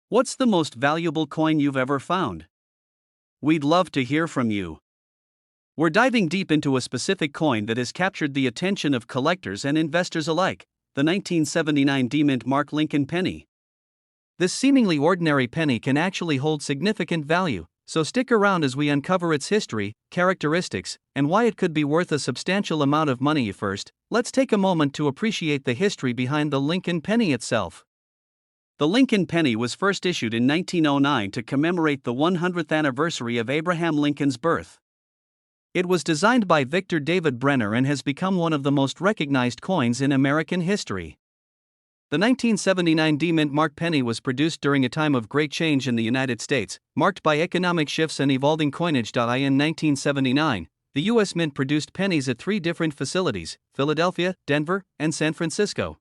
What's the most valuable coin you've ever found? We'd love to hear from you. We're diving deep into a specific coin that has captured the attention of collectors and investors alike, the 1979 D-mint mark Lincoln penny. This seemingly ordinary penny can actually hold significant value, so stick around as we uncover its history, characteristics, and why it could be worth a substantial amount of money. First, let's take a moment to appreciate the history behind the Lincoln penny itself. The Lincoln penny was first issued in 1909 to commemorate the 100th anniversary of Abraham Lincoln's birth. It was designed by Victor David Brenner and has become one of the most recognized coins in American history. The 1979 D-Mint mark penny was produced during a time of great change in the United States, marked by economic shifts and evolving coinage. In 1979, the U.S. Mint produced pennies at 3 different facilities: Philadelphia, Denver, and San Francisco.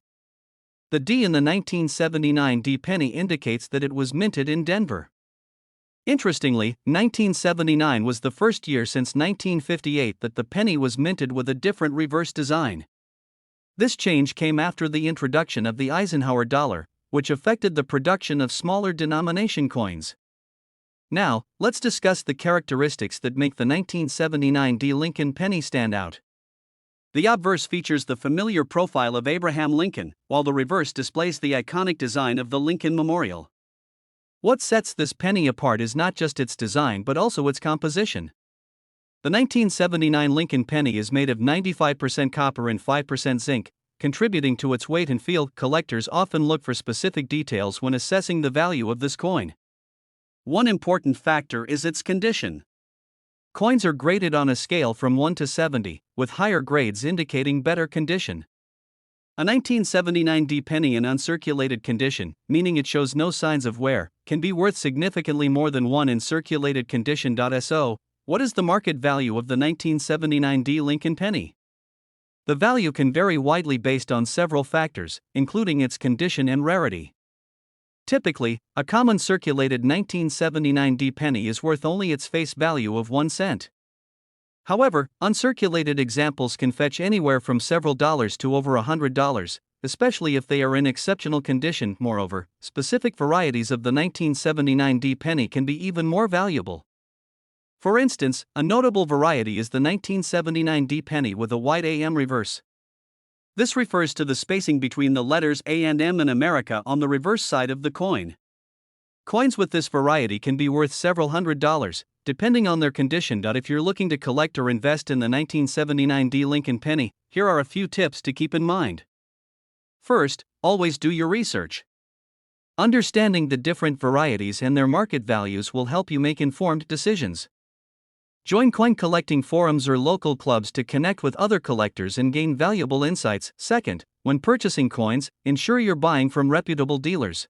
The D in the 1979 D penny indicates that it was minted in Denver. Interestingly, 1979 was the first year since 1958 that the penny was minted with a different reverse design. This change came after the introduction of the Eisenhower dollar, which affected the production of smaller denomination coins. Now, let's discuss the characteristics that make the 1979 D Lincoln penny stand out. The obverse features the familiar profile of Abraham Lincoln, while the reverse displays the iconic design of the Lincoln Memorial. What sets this penny apart is not just its design but also its composition. The 1979 Lincoln penny is made of 95% copper and 5% zinc, contributing to its weight and feel. Collectors often look for specific details when assessing the value of this coin. One important factor is its condition. Coins are graded on a scale from 1 to 70, with higher grades indicating better condition. A 1979 D penny in uncirculated condition, meaning it shows no signs of wear, can be worth significantly more than one in circulated condition. So, what is the market value of the 1979 D Lincoln penny? The value can vary widely based on several factors, including its condition and rarity. Typically, a common circulated 1979 D penny is worth only its face value of 1 cent. However, uncirculated examples can fetch anywhere from several dollars to over $100, especially if they are in exceptional condition. Moreover, specific varieties of the 1979 D penny can be even more valuable. For instance, a notable variety is the 1979 D penny with a white AM reverse. This refers to the spacing between the letters A and M in America on the reverse side of the coin. Coins with this variety can be worth several $100s, depending on their condition. If you're looking to collect or invest in the 1979 D Lincoln penny, here are a few tips to keep in mind. First, always do your research. Understanding the different varieties and their market values will help you make informed decisions. Join coin collecting forums or local clubs to connect with other collectors and gain valuable insights. Second, when purchasing coins, ensure you're buying from reputable dealers.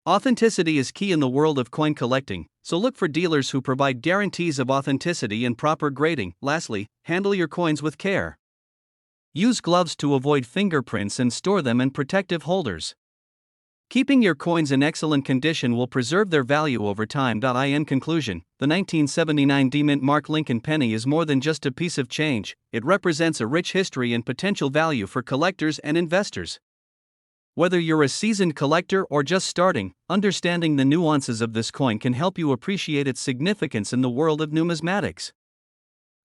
Authenticity is key in the world of coin collecting, so look for dealers who provide guarantees of authenticity and proper grading. Lastly, handle your coins with care. Use gloves to avoid fingerprints and store them in protective holders. Keeping your coins in excellent condition will preserve their value over time. In conclusion, the 1979 D-Mint mark Lincoln penny is more than just a piece of change, it represents a rich history and potential value for collectors and investors. Whether you're a seasoned collector or just starting, understanding the nuances of this coin can help you appreciate its significance in the world of numismatics.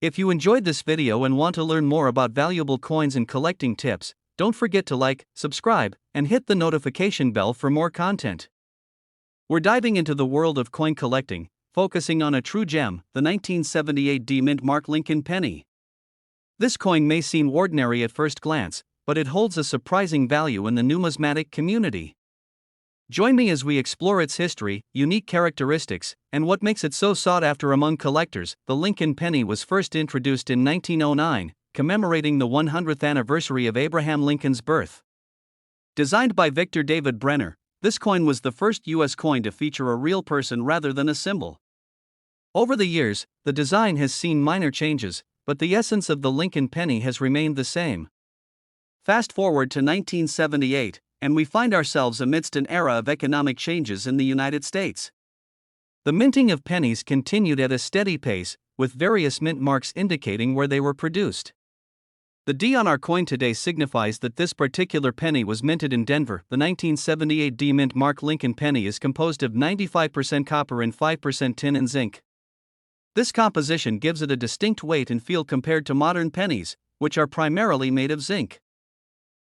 If you enjoyed this video and want to learn more about valuable coins and collecting tips, don't forget to like, subscribe, and hit the notification bell for more content. We're diving into the world of coin collecting, focusing on a true gem, the 1978 D-Mint mark Lincoln penny. This coin may seem ordinary at first glance, but it holds a surprising value in the numismatic community. Join me as we explore its history, unique characteristics, and what makes it so sought after among collectors. The Lincoln penny was first introduced in 1909, commemorating the 100th anniversary of Abraham Lincoln's birth. Designed by Victor David Brenner, this coin was the first U.S. coin to feature a real person rather than a symbol. Over the years, the design has seen minor changes, but the essence of the Lincoln penny has remained the same. Fast forward to 1978, and we find ourselves amidst an era of economic changes in the United States. The minting of pennies continued at a steady pace, with various mint marks indicating where they were produced. The D on our coin today signifies that this particular penny was minted in Denver. The 1978 D Mint mark Lincoln penny is composed of 95% copper and 5% tin and zinc. This composition gives it a distinct weight and feel compared to modern pennies, which are primarily made of zinc.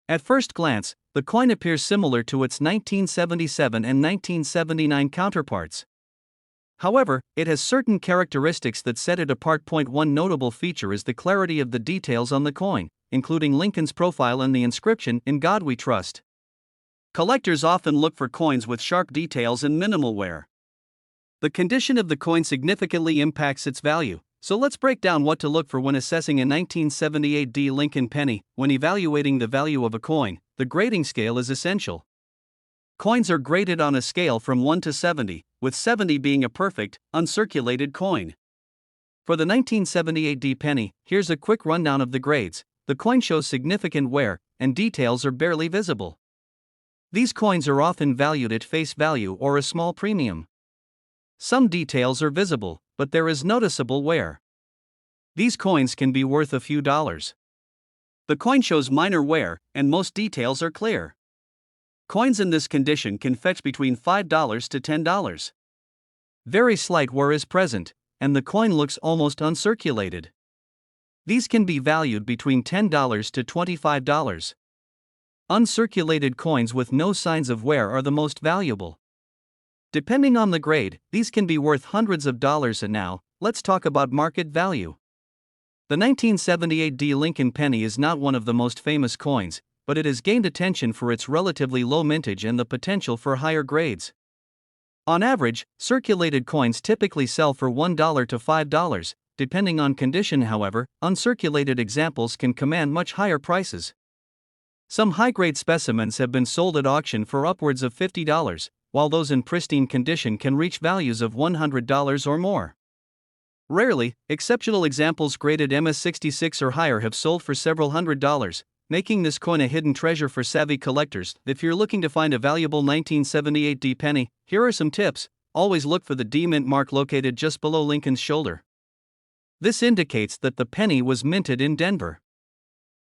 At first glance, the coin appears similar to its 1977 and 1979 counterparts. However, it has certain characteristics that set it apart. One notable feature is the clarity of the details on the coin, including Lincoln's profile and the inscription, "In God We Trust." Collectors often look for coins with sharp details and minimal wear. The condition of the coin significantly impacts its value, so let's break down what to look for when assessing a 1978 D Lincoln penny. When evaluating the value of a coin, the grading scale is essential. Coins are graded on a scale from 1 to 70, with 70 being a perfect, uncirculated coin. For the 1978 penny, here's a quick rundown of the grades. The coin shows significant wear, and details are barely visible. These coins are often valued at face value or a small premium. Some details are visible, but there is noticeable wear. These coins can be worth a few dollars. The coin shows minor wear, and most details are clear. Coins in this condition can fetch between $5 to $10. Very slight wear is present, and the coin looks almost uncirculated. These can be valued between $10 to $25. Uncirculated coins with no signs of wear are the most valuable. Depending on the grade, these can be worth hundreds of dollars. And now, let's talk about market value. The 1978 Lincoln penny is not one of the most famous coins, but it has gained attention for its relatively low mintage and the potential for higher grades. On average, circulated coins typically sell for $1 to $5, depending on condition. However, uncirculated examples can command much higher prices. Some high-grade specimens have been sold at auction for upwards of $50, while those in pristine condition can reach values of $100 or more. Rarely, exceptional examples graded MS66 or higher have sold for several $100s, making this coin a hidden treasure for savvy collectors. If you're looking to find a valuable 1978 penny, here are some tips. Always look for the D mint mark located just below Lincoln's shoulder. This indicates that the penny was minted in Denver.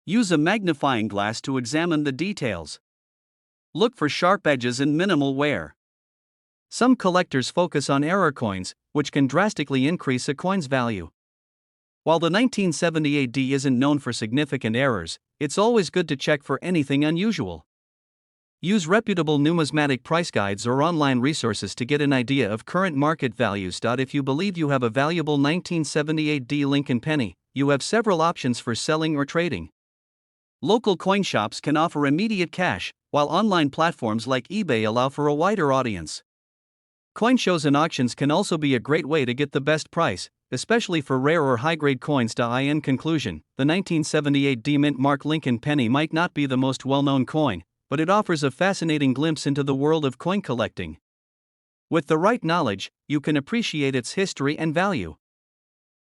Use a magnifying glass to examine the details. Look for sharp edges and minimal wear. Some collectors focus on error coins, which can drastically increase a coin's value. While the 1978 isn't known for significant errors, it's always good to check for anything unusual. Use reputable numismatic price guides or online resources to get an idea of current market values. If you believe you have a valuable 1978 Lincoln penny, you have several options for selling or trading. Local coin shops can offer immediate cash, while online platforms like eBay allow for a wider audience. Coin shows and auctions can also be a great way to get the best price, especially for rare or high-grade coins. In conclusion, the 1978 mint mark Lincoln penny might not be the most well-known coin, but it offers a fascinating glimpse into the world of coin collecting. With the right knowledge, you can appreciate its history and value.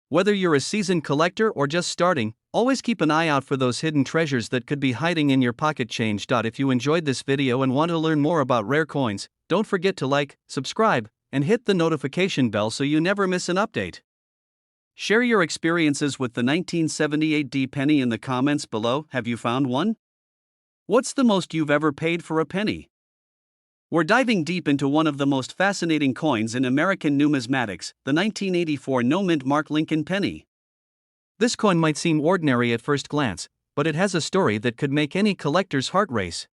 Whether you're a seasoned collector or just starting, always keep an eye out for those hidden treasures that could be hiding in your pocket change. If you enjoyed this video and want to learn more about rare coins, don't forget to like, subscribe, and hit the notification bell so you never miss an update. Share your experiences with the 1978 penny in the comments below. Have you found one? What's the most you've ever paid for a penny? We're diving deep into one of the most fascinating coins in American numismatics, the 1984 no-mint mark Lincoln penny. This coin might seem ordinary at first glance, but it has a story that could make any collector's heart race.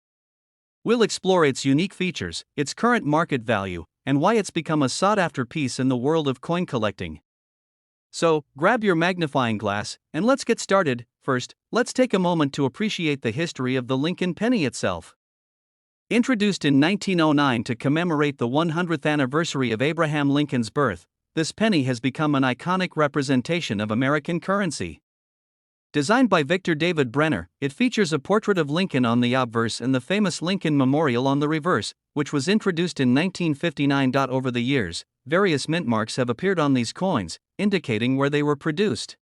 We'll explore its unique features, its current market value, and why it's become a sought-after piece in the world of coin collecting. So, grab your magnifying glass, and let's get started. First, let's take a moment to appreciate the history of the Lincoln penny itself. Introduced in 1909 to commemorate the 100th anniversary of Abraham Lincoln's birth, this penny has become an iconic representation of American currency. Designed by Victor David Brenner, it features a portrait of Lincoln on the obverse and the famous Lincoln Memorial on the reverse, which was introduced in 1959. Over the years, various mint marks have appeared on these coins, indicating where they were produced.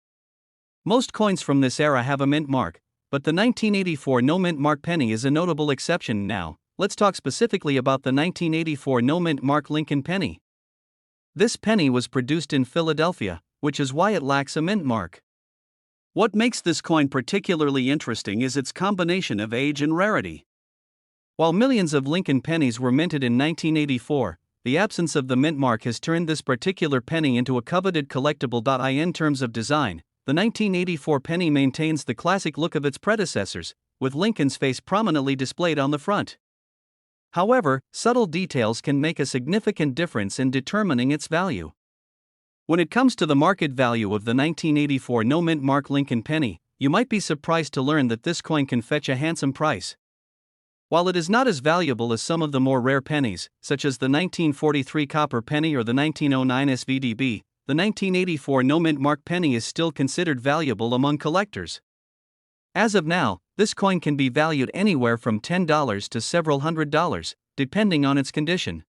Most coins from this era have a mint mark, but the 1984 no-mint mark penny is a notable exception. Now, let's talk specifically about the 1984 no-mint mark Lincoln penny. This penny was produced in Philadelphia, which is why it lacks a mint mark. What makes this coin particularly interesting is its combination of age and rarity. While millions of Lincoln pennies were minted in 1984, the absence of the mint mark has turned this particular penny into a coveted collectible. In terms of design, the 1984 penny maintains the classic look of its predecessors, with Lincoln's face prominently displayed on the front. However, subtle details can make a significant difference in determining its value. When it comes to the market value of the 1984 no-mint mark Lincoln penny, you might be surprised to learn that this coin can fetch a handsome price. While it is not as valuable as some of the more rare pennies, such as the 1943 copper penny or the 1909 SVDB, the 1984 no-mint mark penny is still considered valuable among collectors. As of now, this coin can be valued anywhere from $10 to several $100s, depending on its condition.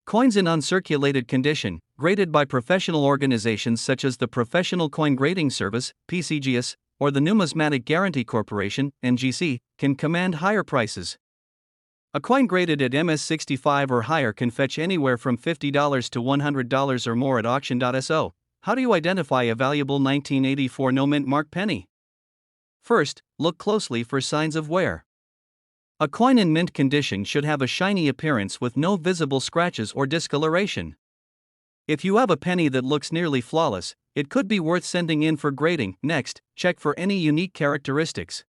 Coins in uncirculated condition, graded by professional organizations such as the Professional Coin Grading Service, PCGS, or the Numismatic Guarantee Corporation, NGC, can command higher prices. A coin graded at MS65 or higher can fetch anywhere from $50 to $100 or more at auction.so. How do you identify a valuable 1984 no-mint mark penny? First, look closely for signs of wear. A coin in mint condition should have a shiny appearance with no visible scratches or discoloration. If you have a penny that looks nearly flawless, it could be worth sending in for grading. Next, check for any unique characteristics.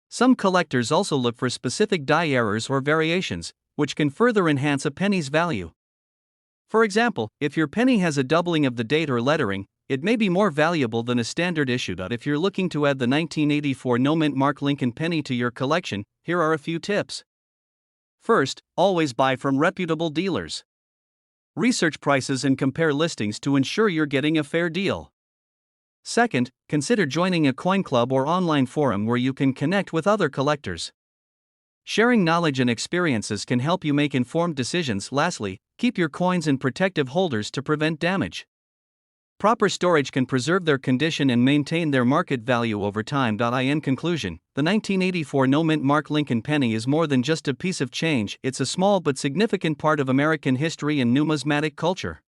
Some collectors also look for specific die errors or variations, which can further enhance a penny's value. For example, if your penny has a doubling of the date or lettering, it may be more valuable than a standard issue. If you're looking to add the 1984 no-mint mark Lincoln penny to your collection, here are a few tips. First, always buy from reputable dealers. Research prices and compare listings to ensure you're getting a fair deal. Second, consider joining a coin club or online forum where you can connect with other collectors. Sharing knowledge and experiences can help you make informed decisions. Lastly, keep your coins in protective holders to prevent damage. Proper storage can preserve their condition and maintain their market value over time. In conclusion, the 1984 no-mint mark Lincoln penny is more than just a piece of change. It's a small but significant part of American history and numismatic culture.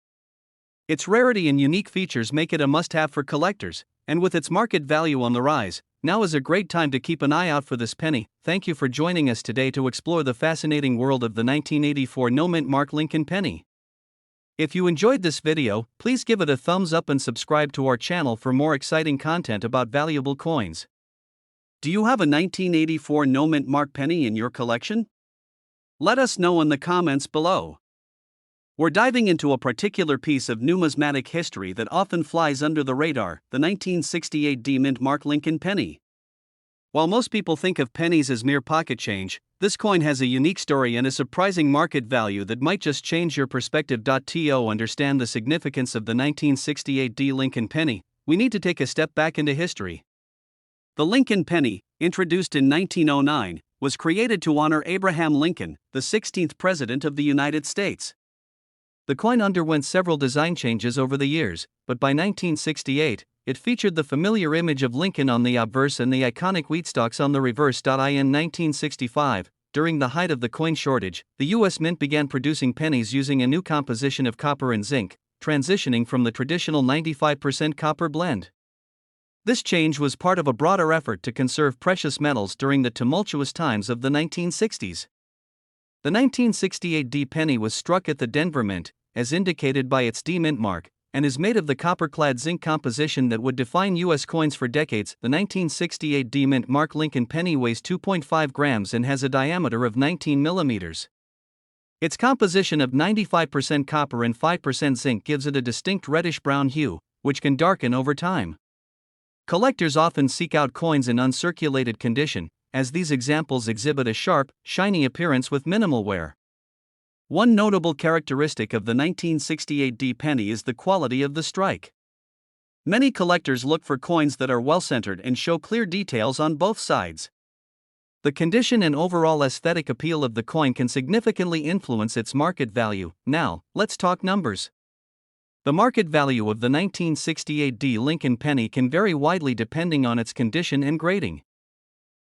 Its rarity and unique features make it a must-have for collectors, and with its market value on the rise, now is a great time to keep an eye out for this penny. Thank you for joining us today to explore the fascinating world of the 1984 no-mint mark Lincoln penny. If you enjoyed this video, please give it a thumbs up and subscribe to our channel for more exciting content about valuable coins. Do you have a 1984 no-mint mark penny in your collection? Let us know in the comments below. We're diving into a particular piece of numismatic history that often flies under the radar, the 1968 mint mark Lincoln penny. While most people think of pennies as mere pocket change, this coin has a unique story and a surprising market value that might just change your perspective. To understand the significance of the 1968 Lincoln penny, we need to take a step back into history. The Lincoln penny, introduced in 1909, was created to honor Abraham Lincoln, the 16th President of the United States. The coin underwent several design changes over the years, but by 1968, it featured the familiar image of Lincoln on the obverse and the iconic wheat stalks on the reverse. In 1965, during the height of the coin shortage, the U.S. Mint began producing pennies using a new composition of copper and zinc, transitioning from the traditional 95% copper blend. This change was part of a broader effort to conserve precious metals during the tumultuous times of the 1960s. The 1968 penny was struck at the Denver Mint, as indicated by its mint mark, and is made of the copper-clad zinc composition that would define U.S. coins for decades. The 1968 mint mark Lincoln penny weighs 2.5 grams and has a diameter of 19 millimeters. Its composition of 95% copper and 5% zinc gives it a distinct reddish-brown hue, which can darken over time. Collectors often seek out coins in uncirculated condition, as these examples exhibit a sharp, shiny appearance with minimal wear. One notable characteristic of the 1968 penny is the quality of the strike. Many collectors look for coins that are well-centered and show clear details on both sides. The condition and overall aesthetic appeal of the coin can significantly influence its market value. Now, let's talk numbers. The market value of the 1968 Lincoln penny can vary widely depending on its condition and grading.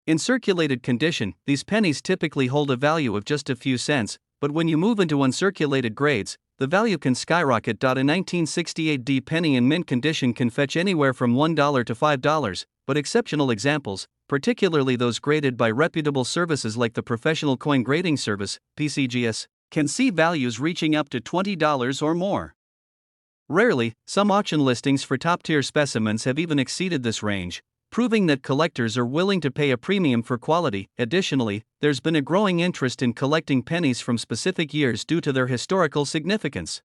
In circulated condition, these pennies typically hold a value of just a few cents, but when you move into uncirculated grades, the value can skyrocket. A 1968 penny in mint condition can fetch anywhere from $1 to $5, but exceptional examples, particularly those graded by reputable services like the Professional Coin Grading Service, PCGS, can see values reaching up to $20 or more. Rarely, some auction listings for top-tier specimens have even exceeded this range, proving that collectors are willing to pay a premium for quality. Additionally, there's been a growing interest in collecting pennies from specific years due to their historical significance.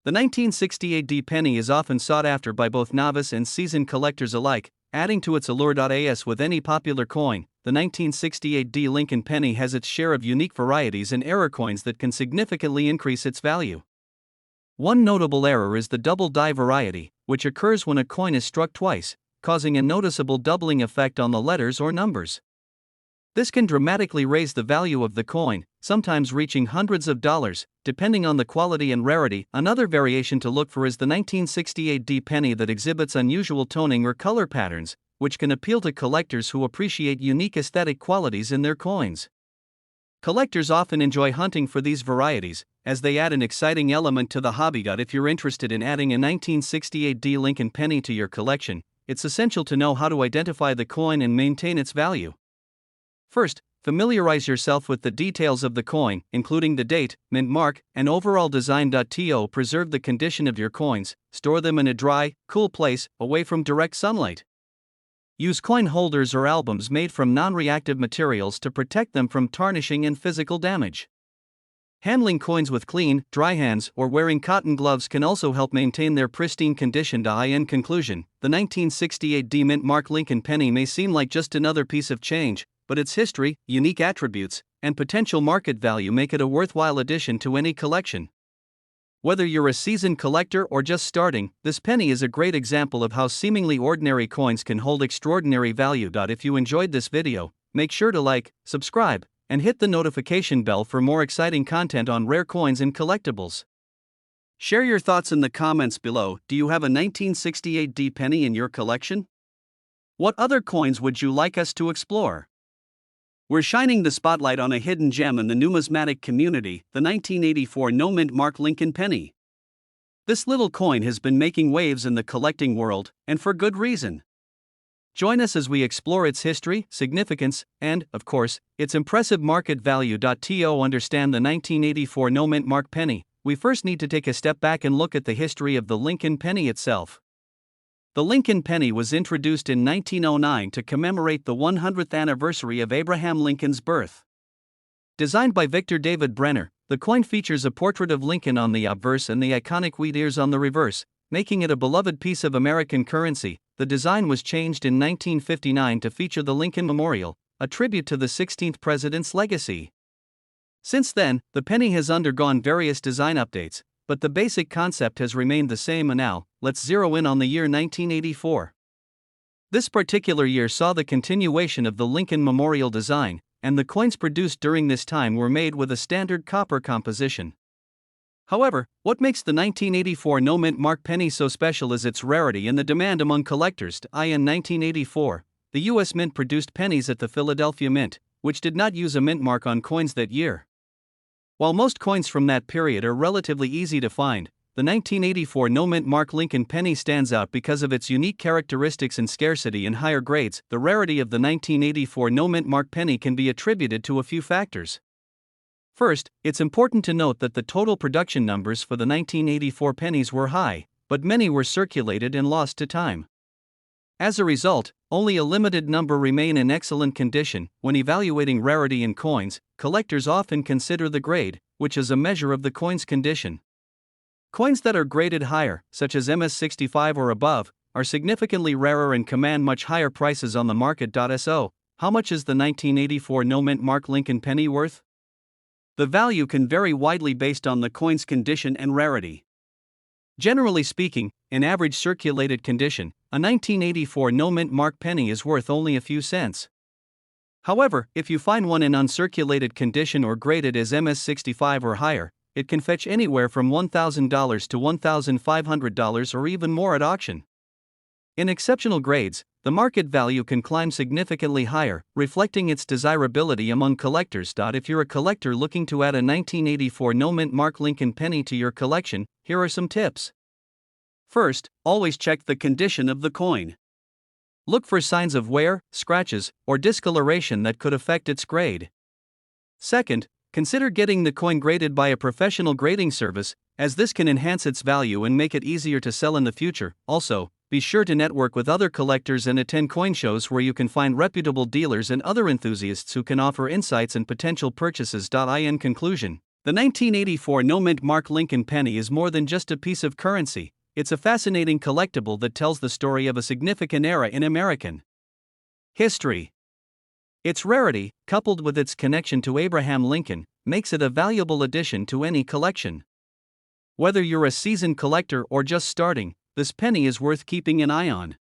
The 1968 penny is often sought after by both novice and seasoned collectors alike, adding to its allure. As with any popular coin, the 1968 Lincoln penny has its share of unique varieties and error coins that can significantly increase its value. One notable error is the double die variety, which occurs when a coin is struck twice, causing a noticeable doubling effect on the letters or numbers. This can dramatically raise the value of the coin, sometimes reaching hundreds of dollars, depending on the quality and rarity. Another variation to look for is the 1968D penny that exhibits unusual toning or color patterns, which can appeal to collectors who appreciate unique aesthetic qualities in their coins. Collectors often enjoy hunting for these varieties, as they add an exciting element to the hobby. If you're interested in adding a 1968D Lincoln penny to your collection, it's essential to know how to identify the coin and maintain its value. First, familiarize yourself with the details of the coin, including the date, mint mark, and overall design. Preserve the condition of your coins, store them in a dry, cool place, away from direct sunlight. Use coin holders or albums made from non-reactive materials to protect them from tarnishing and physical damage. Handling coins with clean, dry hands or wearing cotton gloves can also help maintain their pristine condition. In conclusion, the 1968D mint mark Lincoln penny may seem like just another piece of change, but its history, unique attributes, and potential market value make it a worthwhile addition to any collection. Whether you're a seasoned collector or just starting, this penny is a great example of how seemingly ordinary coins can hold extraordinary value. If you enjoyed this video, make sure to like, subscribe, and hit the notification bell for more exciting content on rare coins and collectibles. Share your thoughts in the comments below. Do you have a 1968D penny in your collection? What other coins would you like us to explore? We're shining the spotlight on a hidden gem in the numismatic community, the 1984 no-mint mark Lincoln penny. This little coin has been making waves in the collecting world, and for good reason. Join us as we explore its history, significance, and, of course, its impressive market value. To understand the 1984 no-mint mark penny, we first need to take a step back and look at the history of the Lincoln penny itself. The Lincoln penny was introduced in 1909 to commemorate the 100th anniversary of Abraham Lincoln's birth. Designed by Victor David Brenner, the coin features a portrait of Lincoln on the obverse and the iconic wheat ears on the reverse, making it a beloved piece of American currency. The design was changed in 1959 to feature the Lincoln Memorial, a tribute to the 16th president's legacy. Since then, the penny has undergone various design updates, but the basic concept has remained the same. And now, let's zero in on the year 1984. This particular year saw the continuation of the Lincoln Memorial design, and the coins produced during this time were made with a standard copper composition. However, what makes the 1984 no-mint mark penny so special is its rarity and the demand among collectors. In 1984, the U.S. Mint produced pennies at the Philadelphia Mint, which did not use a mint mark on coins that year. While most coins from that period are relatively easy to find, the 1984 no-mint mark Lincoln penny stands out because of its unique characteristics and scarcity in higher grades. The rarity of the 1984 no-mint mark penny can be attributed to a few factors. First, it's important to note that the total production numbers for the 1984 pennies were high, but many were circulated and lost to time. As a result, only a limited number remain in excellent condition. When evaluating rarity in coins, collectors often consider the grade, which is a measure of the coin's condition. Coins that are graded higher, such as MS65 or above, are significantly rarer and command much higher prices on the market. So, how much is the 1984 no-mint mark Lincoln penny worth? The value can vary widely based on the coin's condition and rarity. Generally speaking, in average circulated condition, a 1984 no-mint mark penny is worth only a few cents. However, if you find one in uncirculated condition or graded as MS65 or higher, it can fetch anywhere from $1,000 to $1,500 or even more at auction. In exceptional grades, the market value can climb significantly higher, reflecting its desirability among collectors. If you're a collector looking to add a 1984 no-mint mark Lincoln penny to your collection, here are some tips. First, always check the condition of the coin. Look for signs of wear, scratches, or discoloration that could affect its grade. Second, consider getting the coin graded by a professional grading service, as this can enhance its value and make it easier to sell in the future. Also, be sure to network with other collectors and attend coin shows where you can find reputable dealers and other enthusiasts who can offer insights and potential purchases. In conclusion, the 1984 no-mint mark Lincoln penny is more than just a piece of currency. It's a fascinating collectible that tells the story of a significant era in American history. Its rarity, coupled with its connection to Abraham Lincoln, makes it a valuable addition to any collection. Whether you're a seasoned collector or just starting, this penny is worth keeping an eye on.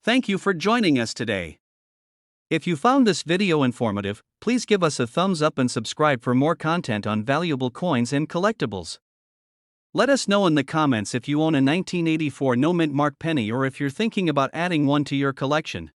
Thank you for joining us today. If you found this video informative, please give us a thumbs up and subscribe for more content on valuable coins and collectibles. Let us know in the comments if you own a 1984 no mint mark penny or if you're thinking about adding one to your collection.